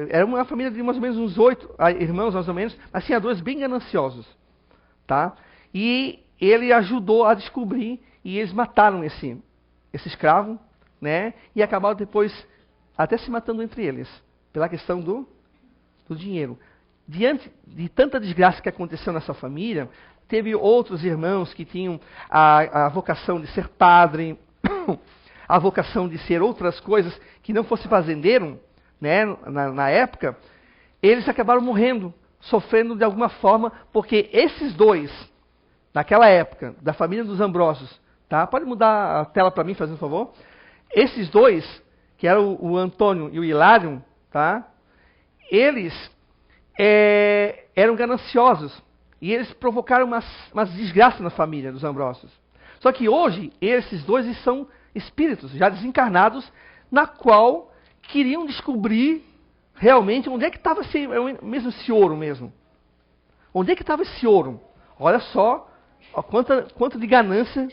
era uma família de mais ou menos uns 8 irmãos, mais ou menos, mas tinha 2 bem gananciosos. Tá? E ele ajudou a descobrir, e eles mataram esse escravo, né? E acabaram depois até se matando entre eles, pela questão do dinheiro. Diante de tanta desgraça que aconteceu nessa família, teve outros irmãos que tinham a vocação de ser padre, a vocação de ser outras coisas que não fosse fazendeiro, né, na época, eles acabaram morrendo, sofrendo de alguma forma, porque esses 2, naquela época, da família dos Ambrósios, tá? Pode mudar a tela para mim, fazendo um favor? Esses 2, que eram o Antônio e o Hilário, tá? Eles eram gananciosos. E eles provocaram umas desgraças na família dos Ambrósios. Só que hoje, esses 2 são espíritos já desencarnados, na qual queriam descobrir realmente onde é que estava esse ouro mesmo. Onde é que estava esse ouro? Olha só quanto de ganância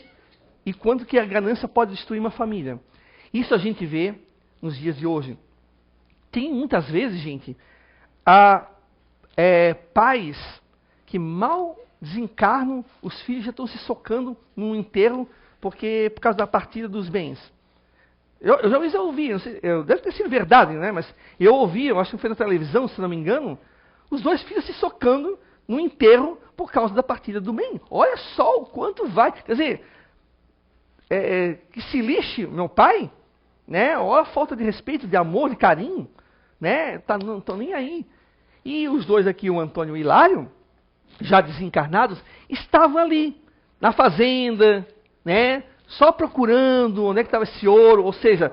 e quanto que a ganância pode destruir uma família. Isso a gente vê nos dias de hoje. Tem muitas vezes, gente, pais que mal desencarnam, os filhos já estão se socando num enterro por causa da partilha dos bens. Eu já ouvi, não sei, deve ter sido verdade, né? Mas eu ouvi, eu acho que foi na televisão, se não me engano, os 2 filhos se socando no enterro por causa da partilha do bem. Olha só o quanto vai. Quer dizer, que se lixe meu pai, né? Olha a falta de respeito, de amor, de carinho, né? Não estão nem aí. E os 2 aqui, o Antônio e o Hilário, já desencarnados, estavam ali, na fazenda, né? Só procurando onde é que estava esse ouro, ou seja,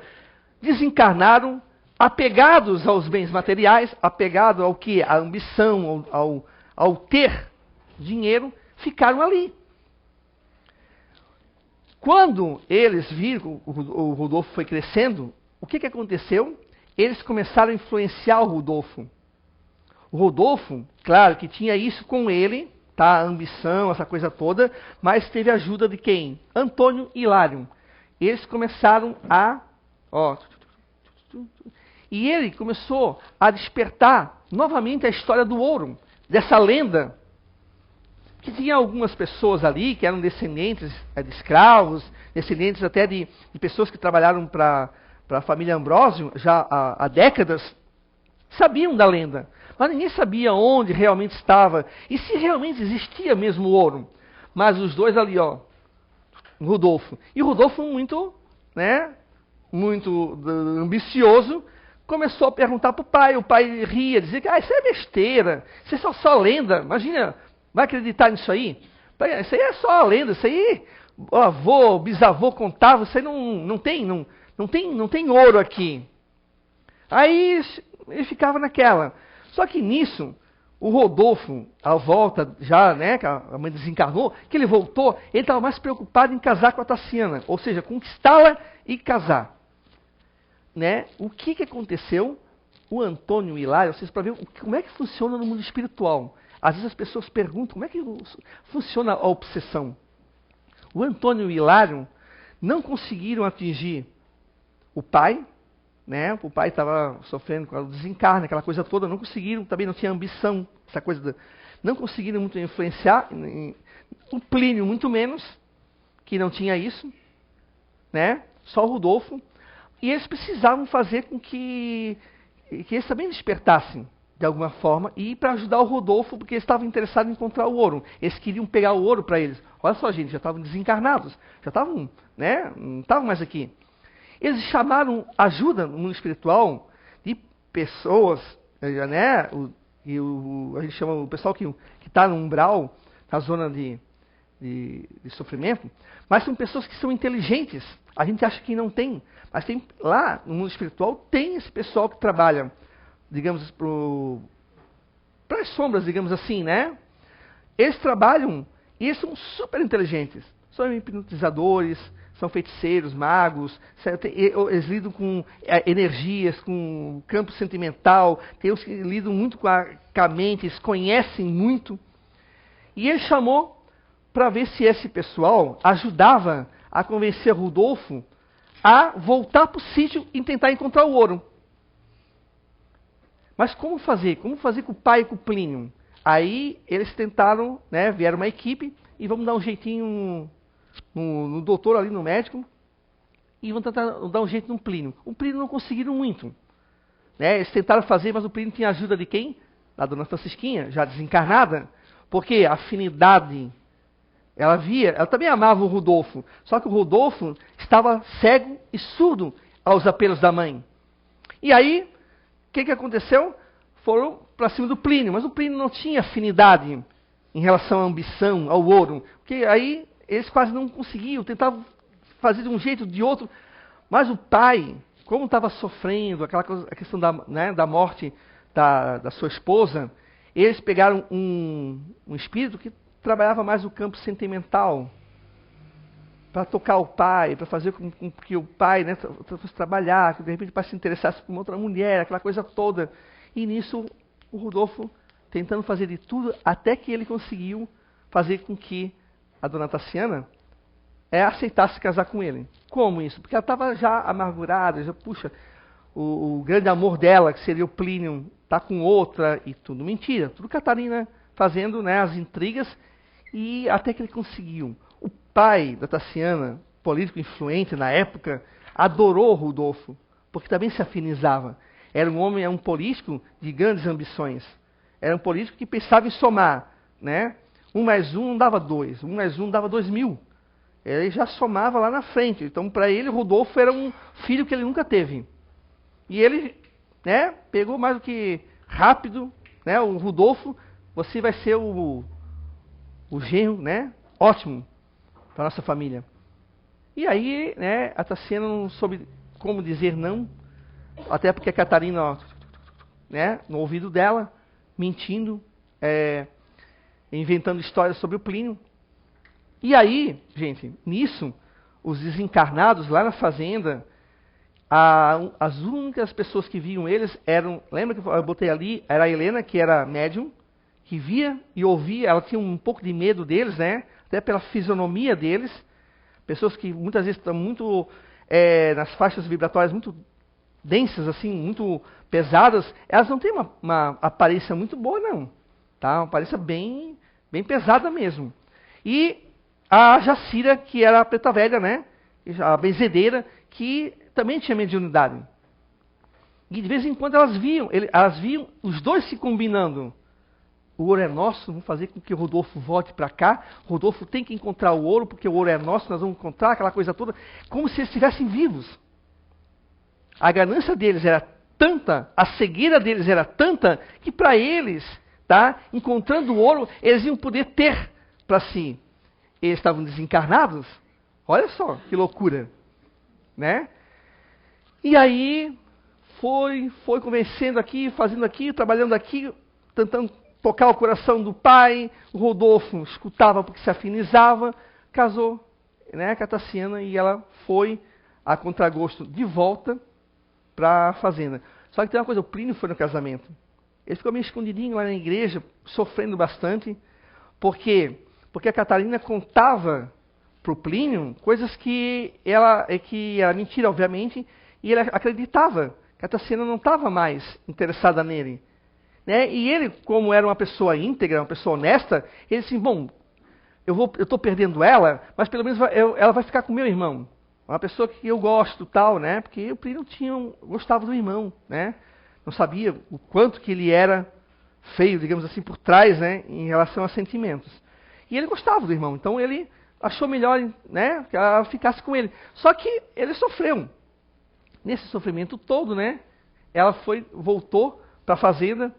desencarnaram, apegados aos bens materiais, apegados ao que? A ambição, ao ter dinheiro, ficaram ali. Quando eles viram, o Rodolfo foi crescendo, o que aconteceu? Eles começaram a influenciar o Rodolfo. O Rodolfo, claro que tinha isso com ele, tá? A ambição, essa coisa toda, mas teve a ajuda de quem? Antônio e Hilário. Eles começaram e ele começou a despertar novamente a história do ouro, dessa lenda, que tinha algumas pessoas ali que eram descendentes de escravos, descendentes até de pessoas que trabalharam para a família Ambrósio já há décadas, sabiam da lenda. Mas ninguém sabia onde realmente estava e se realmente existia mesmo o ouro. Mas os 2 ali, Rodolfo. E o Rodolfo muito, né, muito ambicioso, começou a perguntar para o pai. O pai ria, dizia que isso é besteira, isso é só lenda. Imagina, vai acreditar nisso aí? Isso aí é só lenda, isso aí avô, bisavô contava, isso aí não tem ouro aqui. Aí ele ficava naquela. Só que nisso, o Rodolfo, à volta, já, né, que a mãe desencarnou, que ele voltou, ele estava mais preocupado em casar com a Tassiana, ou seja, conquistá-la e casar. Né? O que aconteceu? O Antônio e o Hilário, vocês para ver como é que funciona no mundo espiritual. Às vezes as pessoas perguntam como é que funciona a obsessão. O Antônio e o Hilário não conseguiram atingir o pai, né? O pai estava sofrendo com o desencarne, aquela coisa toda, não conseguiram, também não tinha ambição, essa coisa, não conseguiram muito influenciar, o Plínio muito menos, que não tinha isso, né? Só o Rodolfo, e eles precisavam fazer com que eles também despertassem, de alguma forma, e para ajudar o Rodolfo, porque eles estavam interessados em encontrar o ouro. Eles queriam pegar o ouro para eles. Olha só, gente, já estavam desencarnados, já estavam, né, não estavam mais aqui. Eles chamaram ajuda no mundo espiritual de pessoas, né, a gente chama o pessoal que está no umbral, na zona de sofrimento, mas são pessoas que são inteligentes. A gente acha que não tem, mas tem lá no mundo espiritual, tem esse pessoal que trabalha, digamos, para as sombras, digamos assim, né? Eles trabalham e eles são super inteligentes. São hipnotizadores, são feiticeiros, magos, eles lidam com energias, com campo sentimental, tem os que lidam muito com a mente, eles conhecem muito. E ele chamou para ver se esse pessoal ajudava a convencer Rodolfo a voltar para o sítio e tentar encontrar o ouro. Mas como fazer? Como fazer com o pai e com o Plínio? Aí eles tentaram, né, vieram uma equipe e vamos dar um jeitinho no doutor ali, no médico, e vão tentar dar um jeito no Plínio. O Plínio não conseguiram muito. Né? Eles tentaram fazer, mas o Plínio tinha ajuda de quem? Da dona Francisquinha, já desencarnada. Porque a afinidade, ela também amava o Rodolfo, só que o Rodolfo estava cego e surdo aos apelos da mãe. E aí, o que aconteceu? Foram para cima do Plínio, mas o Plínio não tinha afinidade em relação à ambição, ao ouro, porque aí eles quase não conseguiam, tentavam fazer de um jeito ou de outro, mas o pai, como estava sofrendo aquela coisa, a questão da morte da sua esposa, eles pegaram um espírito que trabalhava mais no campo sentimental, para tocar o pai, para fazer com que o pai, né, fosse trabalhar, que de repente o pai se interessasse por uma outra mulher, aquela coisa toda. E nisso o Rodolfo tentando fazer de tudo, até que ele conseguiu fazer com que a dona Tassiana aceitasse casar com ele. Como isso? Porque ela estava já amargurada, já, puxa, o grande amor dela, que seria o Plínio, está com outra, e tudo mentira. Tudo Catarina fazendo, né, as intrigas, e até que ele conseguiu. O pai da Tassiana, político influente na época, adorou o Rodolfo, porque também se afinizava. Era um homem, um político de grandes ambições. Era um político que pensava em somar, né? 1 mais 1 não dava 2, 1 mais 1 dava 2.000. Ele já somava lá na frente. Então, para ele, o Rodolfo era um filho que ele nunca teve. E ele, né, pegou mais do que rápido, né? O Rodolfo, você vai ser o genro, né? Ótimo para nossa família. E aí, né, a Tassiana não soube como dizer não, até porque a Catarina, ó, né, no ouvido dela, mentindo, inventando histórias sobre o Plínio. E aí, gente, nisso, os desencarnados lá na fazenda, as únicas pessoas que viam eles eram, lembra que eu botei ali, era a Helena, que era médium, que via e ouvia, ela tinha um pouco de medo deles, né, até pela fisionomia deles, pessoas que muitas vezes estão muito nas faixas vibratórias muito densas, assim, muito pesadas, elas não têm uma aparência muito boa, não. Tá? Uma aparência bem pesada mesmo. E a Jacira, que era a preta velha, né? A benzedeira, que também tinha mediunidade. E de vez em quando elas viam os dois se combinando. O ouro é nosso, vamos fazer com que o Rodolfo volte para cá. Rodolfo tem que encontrar o ouro, porque o ouro é nosso, nós vamos encontrar aquela coisa toda, como se eles estivessem vivos. A ganância deles era tanta, a cegueira deles era tanta, que para eles, tá, encontrando o ouro, eles iam poder ter para si. Eles estavam desencarnados. Olha só que loucura, né? E aí foi convencendo aqui, fazendo aqui, trabalhando aqui, tentando tocar o coração do pai. O Rodolfo escutava porque se afinizava, casou, né, com a Tassiana, e ela foi a contragosto de volta para a fazenda. Só que tem uma coisa, o Plínio foi no casamento. Ele ficou meio escondidinho lá na igreja, sofrendo bastante, porque a Catarina contava para o Plínio coisas que era mentira, obviamente, e ele acreditava que a Tassiana não estava mais interessada nele. Né? E ele, como era uma pessoa íntegra, uma pessoa honesta, ele disse, bom, eu estou perdendo ela, mas pelo menos ela vai ficar com o meu irmão. Uma pessoa que eu gosto, tal, né? Porque o Plínio gostava do irmão, né? Não sabia o quanto que ele era feio, digamos assim, por trás, né? Em relação a sentimentos. E ele gostava do irmão, então ele achou melhor, né? Que ela ficasse com ele. Só que ele sofreu. Nesse sofrimento todo, né? Ela voltou para a fazenda,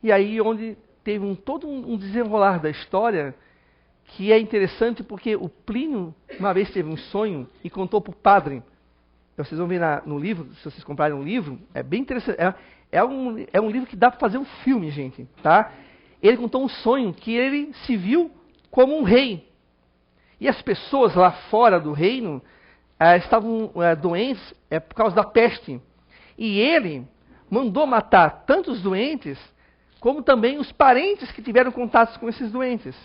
e aí onde teve todo um desenrolar da história, que é interessante porque o Plínio, uma vez teve um sonho e contou para o padre. Vocês vão ver no livro, se vocês comprarem um livro, é bem interessante. É um livro que dá para fazer um filme, gente. Tá? Ele contou um sonho que ele se viu como um rei. E as pessoas lá fora do reino estavam doentes por causa da peste. E ele mandou matar tanto os doentes, como também os parentes que tiveram contatos com esses doentes.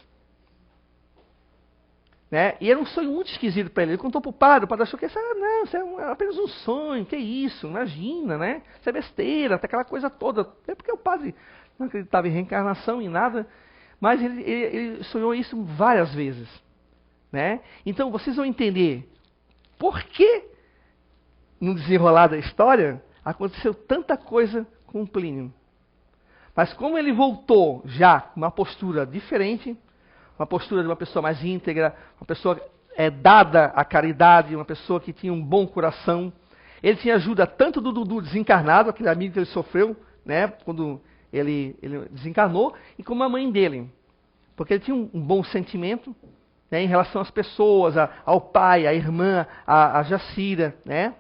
Né? E era um sonho muito esquisito para ele. Ele contou para o padre achou que isso é apenas um sonho, que isso, imagina, né? Isso é besteira, aquela coisa toda. Até porque o padre não acreditava em reencarnação, em nada, mas ele sonhou isso várias vezes. Né? Então vocês vão entender por que, no desenrolar da história, aconteceu tanta coisa com o Plínio. Mas como ele voltou já com uma postura diferente, uma postura de uma pessoa mais íntegra, uma pessoa dada à caridade, uma pessoa que tinha um bom coração. Ele tinha ajuda tanto do Dudu desencarnado, aquele amigo que ele sofreu, né, quando ele desencarnou, e como a mãe dele. Porque ele tinha um bom sentimento, né, em relação às pessoas, ao pai, à irmã, a Jacira, né,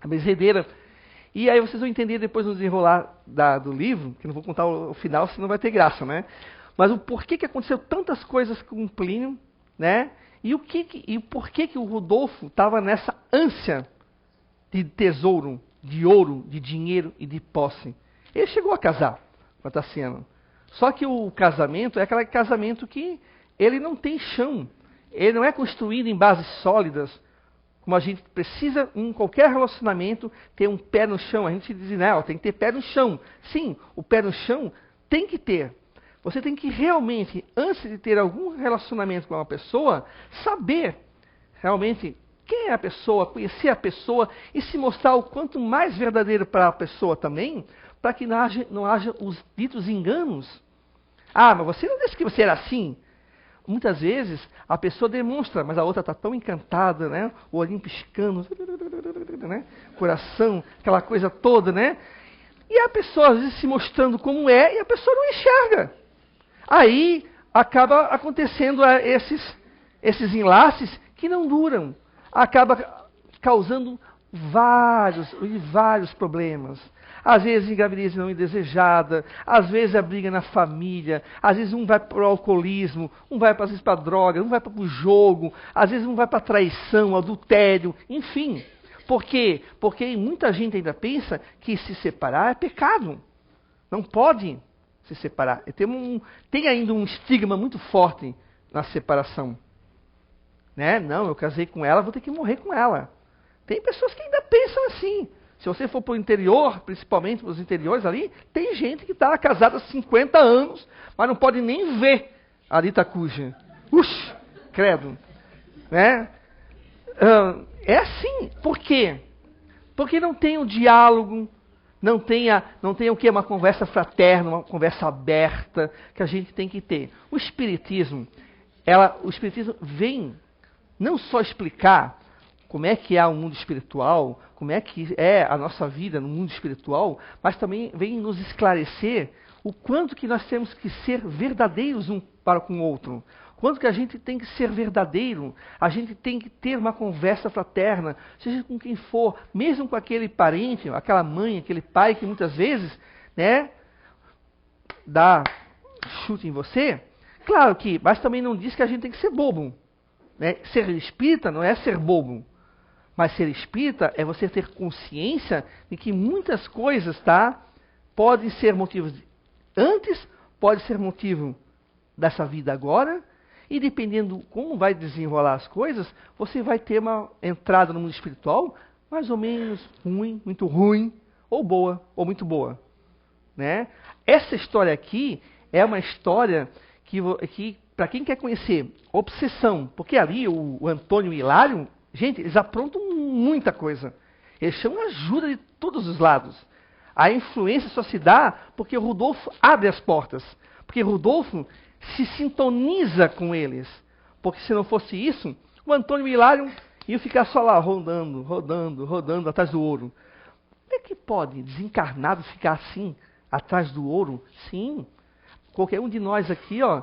a benzedeira. E aí vocês vão entender depois no desenrolar do livro, que não vou contar o final, senão vai ter graça, né? Mas o porquê que aconteceu tantas coisas com o Plínio, né? E o porquê que o Rodolfo estava nessa ânsia de tesouro, de ouro, de dinheiro e de posse. Ele chegou a casar com a Tassiana. Só que o casamento é aquele casamento que ele não tem chão. Ele não é construído em bases sólidas, como a gente precisa em qualquer relacionamento ter um pé no chão. A gente diz, não, tem que ter pé no chão. Sim, o pé no chão tem que ter. Você tem que realmente, antes de ter algum relacionamento com uma pessoa, saber realmente quem é a pessoa, conhecer a pessoa e se mostrar o quanto mais verdadeiro para a pessoa também, para que não haja os ditos enganos. Ah, mas você não disse que você era assim? Muitas vezes a pessoa demonstra, mas a outra está tão encantada, né? O olhinho piscando, né? Coração, aquela coisa toda, né? E a pessoa às vezes se mostrando como é e a pessoa não enxerga. Aí acaba acontecendo esses enlaces que não duram. Acaba causando vários problemas. Às vezes gravidez não indesejada, às vezes a briga na família, às vezes um vai para o alcoolismo, um vai às vezes para a droga, um vai para o jogo, às vezes um vai para a traição, adultério, enfim. Por quê? Porque muita gente ainda pensa que se separar é pecado. Não pode se separar. Tem ainda um estigma muito forte na separação. Né? Não, eu casei com ela, vou ter que morrer com ela. Tem pessoas que ainda pensam assim. Se você for para o interior, principalmente para os interiores ali, tem gente que está casada há 50 anos, mas não pode nem ver a dita cuja. Ux, credo. Né? É assim. Por quê? Porque não tem um diálogo, não tem o que? Uma conversa fraterna, uma conversa aberta que a gente tem que ter. O Espiritismo vem não só explicar como é que é o mundo espiritual, como é que é a nossa vida no mundo espiritual, mas também vem nos esclarecer o quanto que nós temos que ser verdadeiros um para com o outro. Quanto que a gente tem que ser verdadeiro, a gente tem que ter uma conversa fraterna, seja com quem for, mesmo com aquele parente, aquela mãe, aquele pai que muitas vezes, né, dá chute em você. Claro que, mas também não diz que a gente tem que ser bobo. Né? Ser espírita não é ser bobo. Mas ser espírita é você ter consciência de que muitas coisas, podem ser motivos antes, pode ser motivo dessa vida agora, e dependendo como vai desenrolar as coisas, você vai ter uma entrada no mundo espiritual mais ou menos ruim, muito ruim, ou boa, ou muito boa. Né? Essa história aqui é uma história que para quem quer conhecer obsessão, porque ali o Antônio e o Hilário, gente, eles aprontam muita coisa. Eles chamam ajuda de todos os lados. A influência só se dá porque o Rodolfo abre as portas. Porque Rodolfo se sintoniza com eles. Porque se não fosse isso, o Antônio e o Hilário iam ficar só lá, rodando atrás do ouro. Como é que pode desencarnado ficar assim, atrás do ouro? Sim. Qualquer um de nós aqui, ó,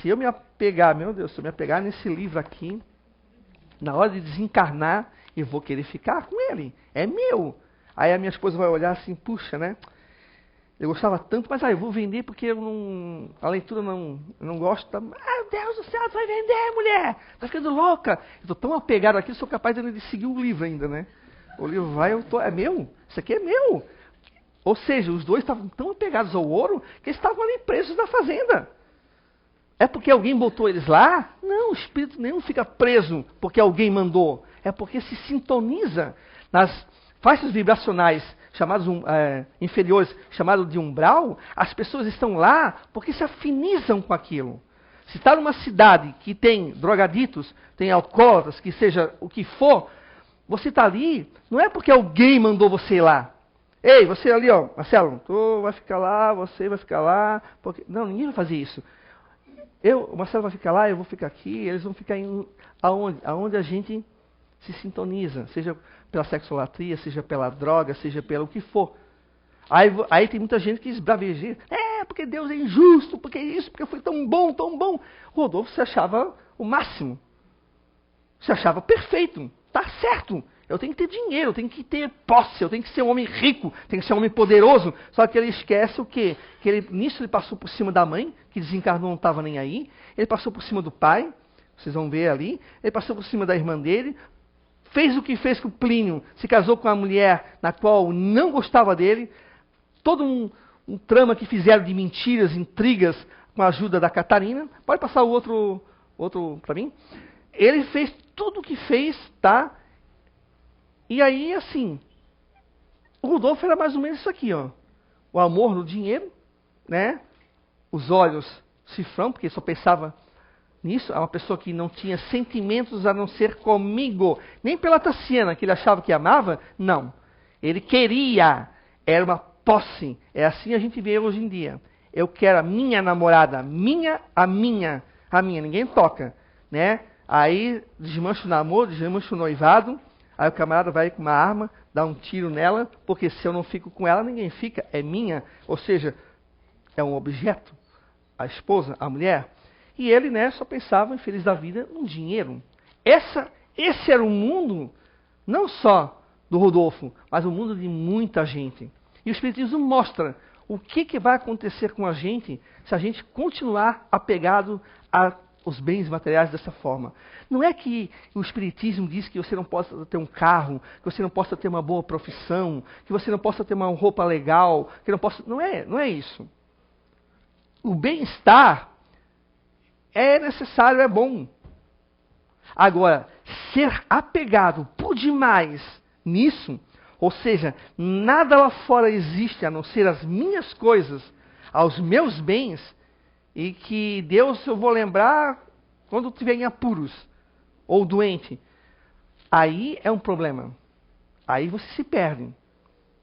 se eu me apegar, meu Deus, se eu me apegar nesse livro aqui, na hora de desencarnar, eu vou querer ficar com ele. É meu. Aí a minha esposa vai olhar assim, puxa, né? Eu gostava tanto, mas eu vou vender porque a leitura eu não gosto. Meu Deus do céu, tu vai vender, mulher! Tá ficando louca! Eu tô tão apegado aqui, sou capaz de seguir o livro ainda, né? O livro vai, é meu. Isso aqui é meu. Ou seja, os dois estavam tão apegados ao ouro que eles estavam ali presos na fazenda. É porque alguém botou eles lá? Não, o espírito nenhum fica preso porque alguém mandou. É porque se sintoniza nas faixas vibracionais chamadas inferiores, chamado de umbral. As pessoas estão lá porque se afinizam com aquilo. Se está numa cidade que tem drogaditos, tem alcoólatras, que seja o que for, você está ali, não é porque alguém mandou você ir lá. Ei, você ali, ó, Marcelo, tu vai ficar lá, você vai ficar lá. Porque... Não, ninguém vai fazer isso. O Marcelo vai ficar lá, eu vou ficar aqui, eles vão ficar indo aonde? Aonde a gente se sintoniza, seja pela sexolatria, seja pela droga, seja pelo que for. Aí tem muita gente que esbraveja. Porque Deus é injusto, porque isso, porque foi tão bom, tão bom. Rodolfo se achava o máximo. Se achava perfeito. Tá certo. Eu tenho que ter dinheiro, eu tenho que ter posse, eu tenho que ser um homem rico, tenho que ser um homem poderoso. Só que ele esquece o quê? Nisso ele passou por cima da mãe, que desencarnou, não estava nem aí. Ele passou por cima do pai, vocês vão ver ali. Ele passou por cima da irmã dele. Fez o que fez com o Plínio, se casou com uma mulher na qual não gostava dele. Todo um trama que fizeram de mentiras, intrigas, com a ajuda da Catarina. Pode passar o outro para mim? Ele fez tudo o que fez, tá? E aí, assim, o Rodolfo era mais ou menos isso aqui, ó. O amor no dinheiro, né? Os olhos cifrão, porque só pensava nisso. É uma pessoa que não tinha sentimentos a não ser comigo. Nem pela Tassiana, que ele achava que amava. Não. Ele queria. Era uma posse. É assim a gente vê hoje em dia. Eu quero a minha namorada. A minha. Ninguém toca, né? Aí desmancha o namoro, desmancha o noivado. Aí o camarada vai com uma arma, dá um tiro nela, porque se eu não fico com ela, ninguém fica, é minha. Ou seja, é um objeto, a esposa, a mulher. E ele, né, só pensava, infeliz da vida, no dinheiro. Esse era o mundo, não só do Rodolfo, mas o mundo de muita gente. E o Espiritismo mostra o que vai acontecer com a gente se a gente continuar apegado aos bens materiais dessa forma. Não é que o Espiritismo diz que você não possa ter um carro, que você não possa ter uma boa profissão, que você não possa ter uma roupa legal, que não possa... Não é isso. O bem-estar é necessário, é bom. Agora, ser apegado por demais nisso, ou seja, nada lá fora existe a não ser as minhas coisas, aos meus bens, e que Deus eu vou lembrar quando estiver em apuros, ou doente. Aí é um problema. Aí você se perde.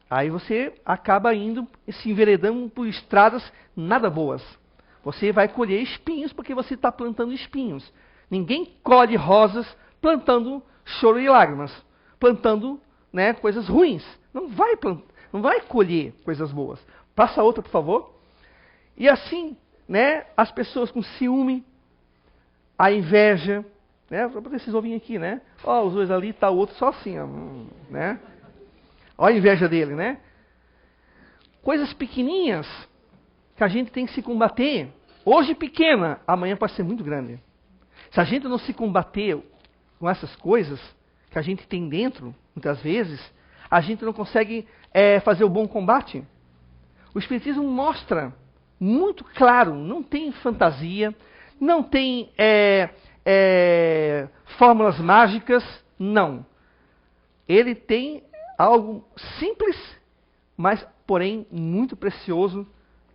Aí você acaba indo e se enveredando por estradas nada boas. Você vai colher espinhos porque você está plantando espinhos. Ninguém colhe rosas plantando choro e lágrimas, plantando, né, coisas ruins. Não vai colher coisas boas. Passa outra, por favor. E assim, né, as pessoas com ciúme, a inveja, né, vocês ouvem aqui, né? Ó, os dois ali, tá o outro só assim, ó, né? Ó a inveja dele, né? Coisas pequeninhas que a gente tem que se combater. Hoje pequena, amanhã pode ser muito grande. Se a gente não se combater com essas coisas que a gente tem dentro, muitas vezes, a gente não consegue fazer o bom combate. O Espiritismo mostra muito claro, não tem fantasia, não tem fórmulas mágicas, não. Ele tem algo simples, mas, porém, muito precioso,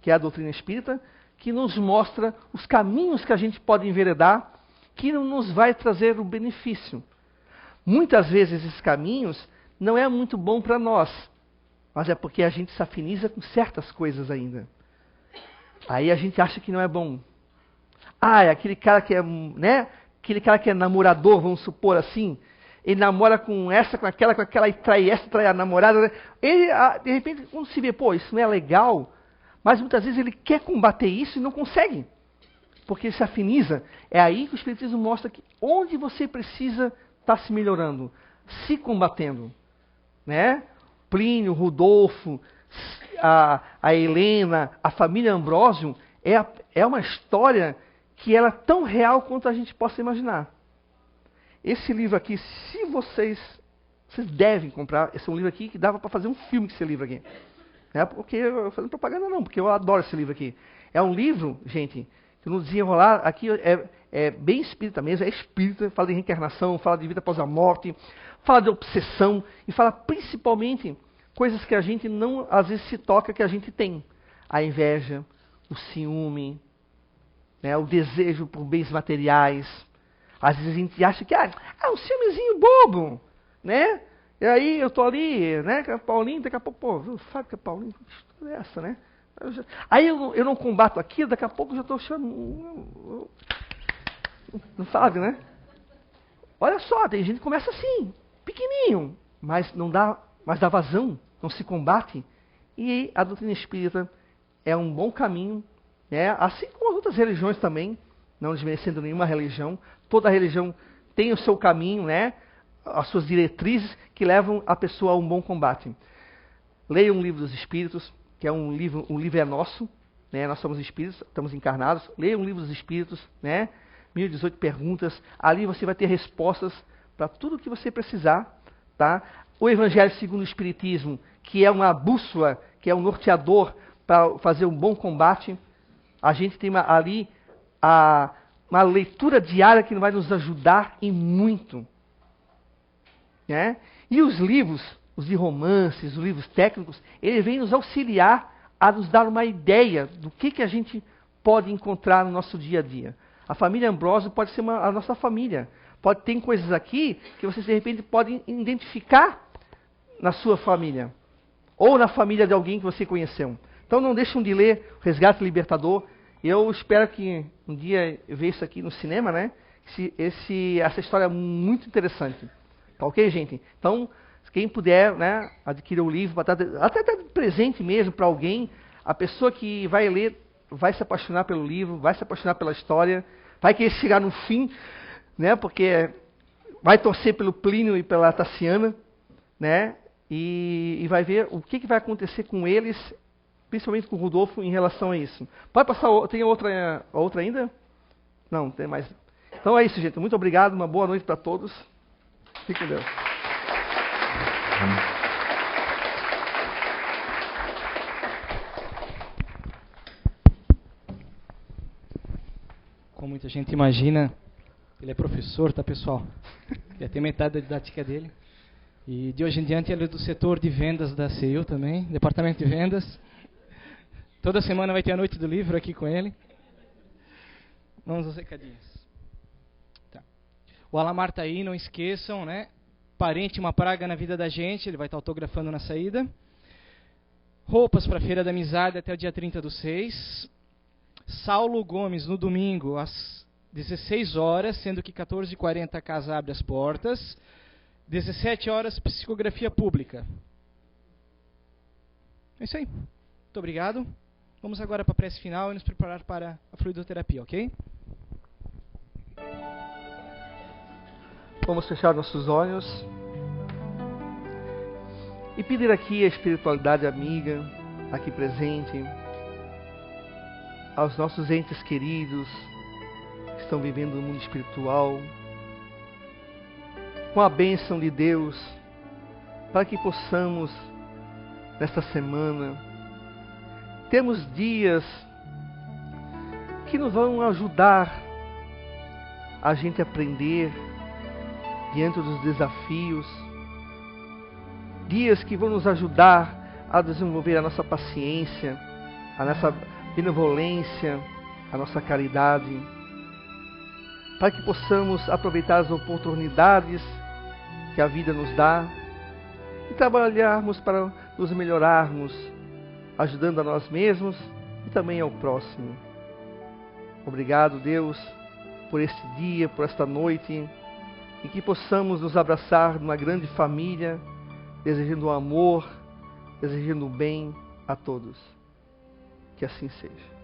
que é a doutrina espírita, que nos mostra os caminhos que a gente pode enveredar, que nos vai trazer o benefício. Muitas vezes esses caminhos não é muito bom para nós, mas é porque a gente se afiniza com certas coisas ainda. Aí a gente acha que não é bom. É aquele cara que é, né? Aquele cara que é namorador, vamos supor assim, ele namora com aquela e trai essa, trai a namorada. Né? Ele, de repente, quando se vê, isso não é legal, mas muitas vezes ele quer combater isso e não consegue. Porque ele se afiniza. É aí que o Espiritismo mostra que onde você precisa estar se melhorando, se combatendo. Né? Plínio, Rodolfo, a Helena, a família Ambrósio, é uma história que ela é tão real quanto a gente possa imaginar. Esse livro aqui, se vocês devem comprar, esse é um livro aqui que dava para fazer um filme com esse livro aqui. Não é porque eu fazendo propaganda não, porque eu adoro esse livro aqui. É um livro, gente, que no desenrolar aqui é bem espírita mesmo, é espírita, fala de reencarnação, fala de vida após a morte, fala de obsessão e fala principalmente coisas que a gente não, às vezes, se toca que a gente tem. A inveja, o ciúme, né, o desejo por bens materiais. Às vezes a gente acha que um ciúmezinho bobo, né? E aí eu tô ali, né, com a Paulinho, daqui a pouco, sabe que a Paulinho, que história é essa, né? Aí eu não combato aquilo, daqui a pouco eu já estou achando. Não sabe, né? Olha só, tem gente que começa assim, pequenininho, mas dá vazão, não se combate. E a doutrina espírita é um bom caminho, né? Assim como as outras religiões também, não desmerecendo nenhuma religião. Toda religião tem o seu caminho, né? As suas diretrizes que levam a pessoa a um bom combate. Leia um livro dos Espíritos, que é um livro é nosso, né? Nós somos espíritos, estamos encarnados. Leia um livro dos Espíritos, né? 1018 perguntas. Ali você vai ter respostas para tudo o que você precisar, tá? O Evangelho segundo o Espiritismo, que é uma bússola, que é um norteador para fazer um bom combate. A gente tem ali uma leitura diária que vai nos ajudar e muito. Né? E os livros, os de romances, os livros técnicos, eles vêm nos auxiliar a nos dar uma ideia do que a gente pode encontrar no nosso dia a dia. A família Ambrósio pode ser a nossa família. Ter coisas aqui que vocês de repente podem identificar na sua família. Ou na família de alguém que você conheceu. Então não deixem de ler o Resgate Libertador. Eu espero que um dia eu veja isso aqui no cinema, né? Essa história é muito interessante. Tá ok, gente? Então, quem puder, né, adquirir o livro, até dar presente mesmo para alguém, a pessoa que vai ler vai se apaixonar pelo livro, vai se apaixonar pela história, vai querer chegar no fim, né? Porque vai torcer pelo Plínio e pela Tassiana, né? E vai ver o que vai acontecer com eles, principalmente com o Rodolfo, em relação a isso. Pode passar, tem outra ainda? Não, tem mais. Então é isso, gente. Muito obrigado, uma boa noite para todos. Fique com Deus. Como muita gente imagina, ele é professor, tá, pessoal? Já tem metade da didática dele. E de hoje em diante ele é do setor de vendas da CEU também, departamento de vendas. Toda semana vai ter a noite do livro aqui com ele. Vamos aos recadinhos. Tá. O Alamar tá aí, não esqueçam, né? Parente, uma praga na vida da gente, ele vai estar autografando na saída. Roupas para a Feira da Amizade até o dia 30/6. Saulo Gomes, no domingo, às 16 horas, sendo que 14h40 a casa abre as portas. 17 horas, psicografia pública. É isso aí. Muito obrigado. Vamos agora para a prece final e nos preparar para a fluidoterapia, ok? Vamos fechar nossos olhos e pedir aqui a espiritualidade amiga, aqui presente, aos nossos entes queridos que estão vivendo no mundo espiritual, com a bênção de Deus, para que possamos, nesta semana, termos dias que nos vão ajudar a gente aprender diante dos desafios, dias que vão nos ajudar a desenvolver a nossa paciência, a nossa benevolência, a nossa caridade, para que possamos aproveitar as oportunidades que a vida nos dá e trabalharmos para nos melhorarmos, ajudando a nós mesmos e também ao próximo. Obrigado, Deus, por este dia, por esta noite, e que possamos nos abraçar numa grande família, desejando o amor, desejando o bem a todos. Que assim seja.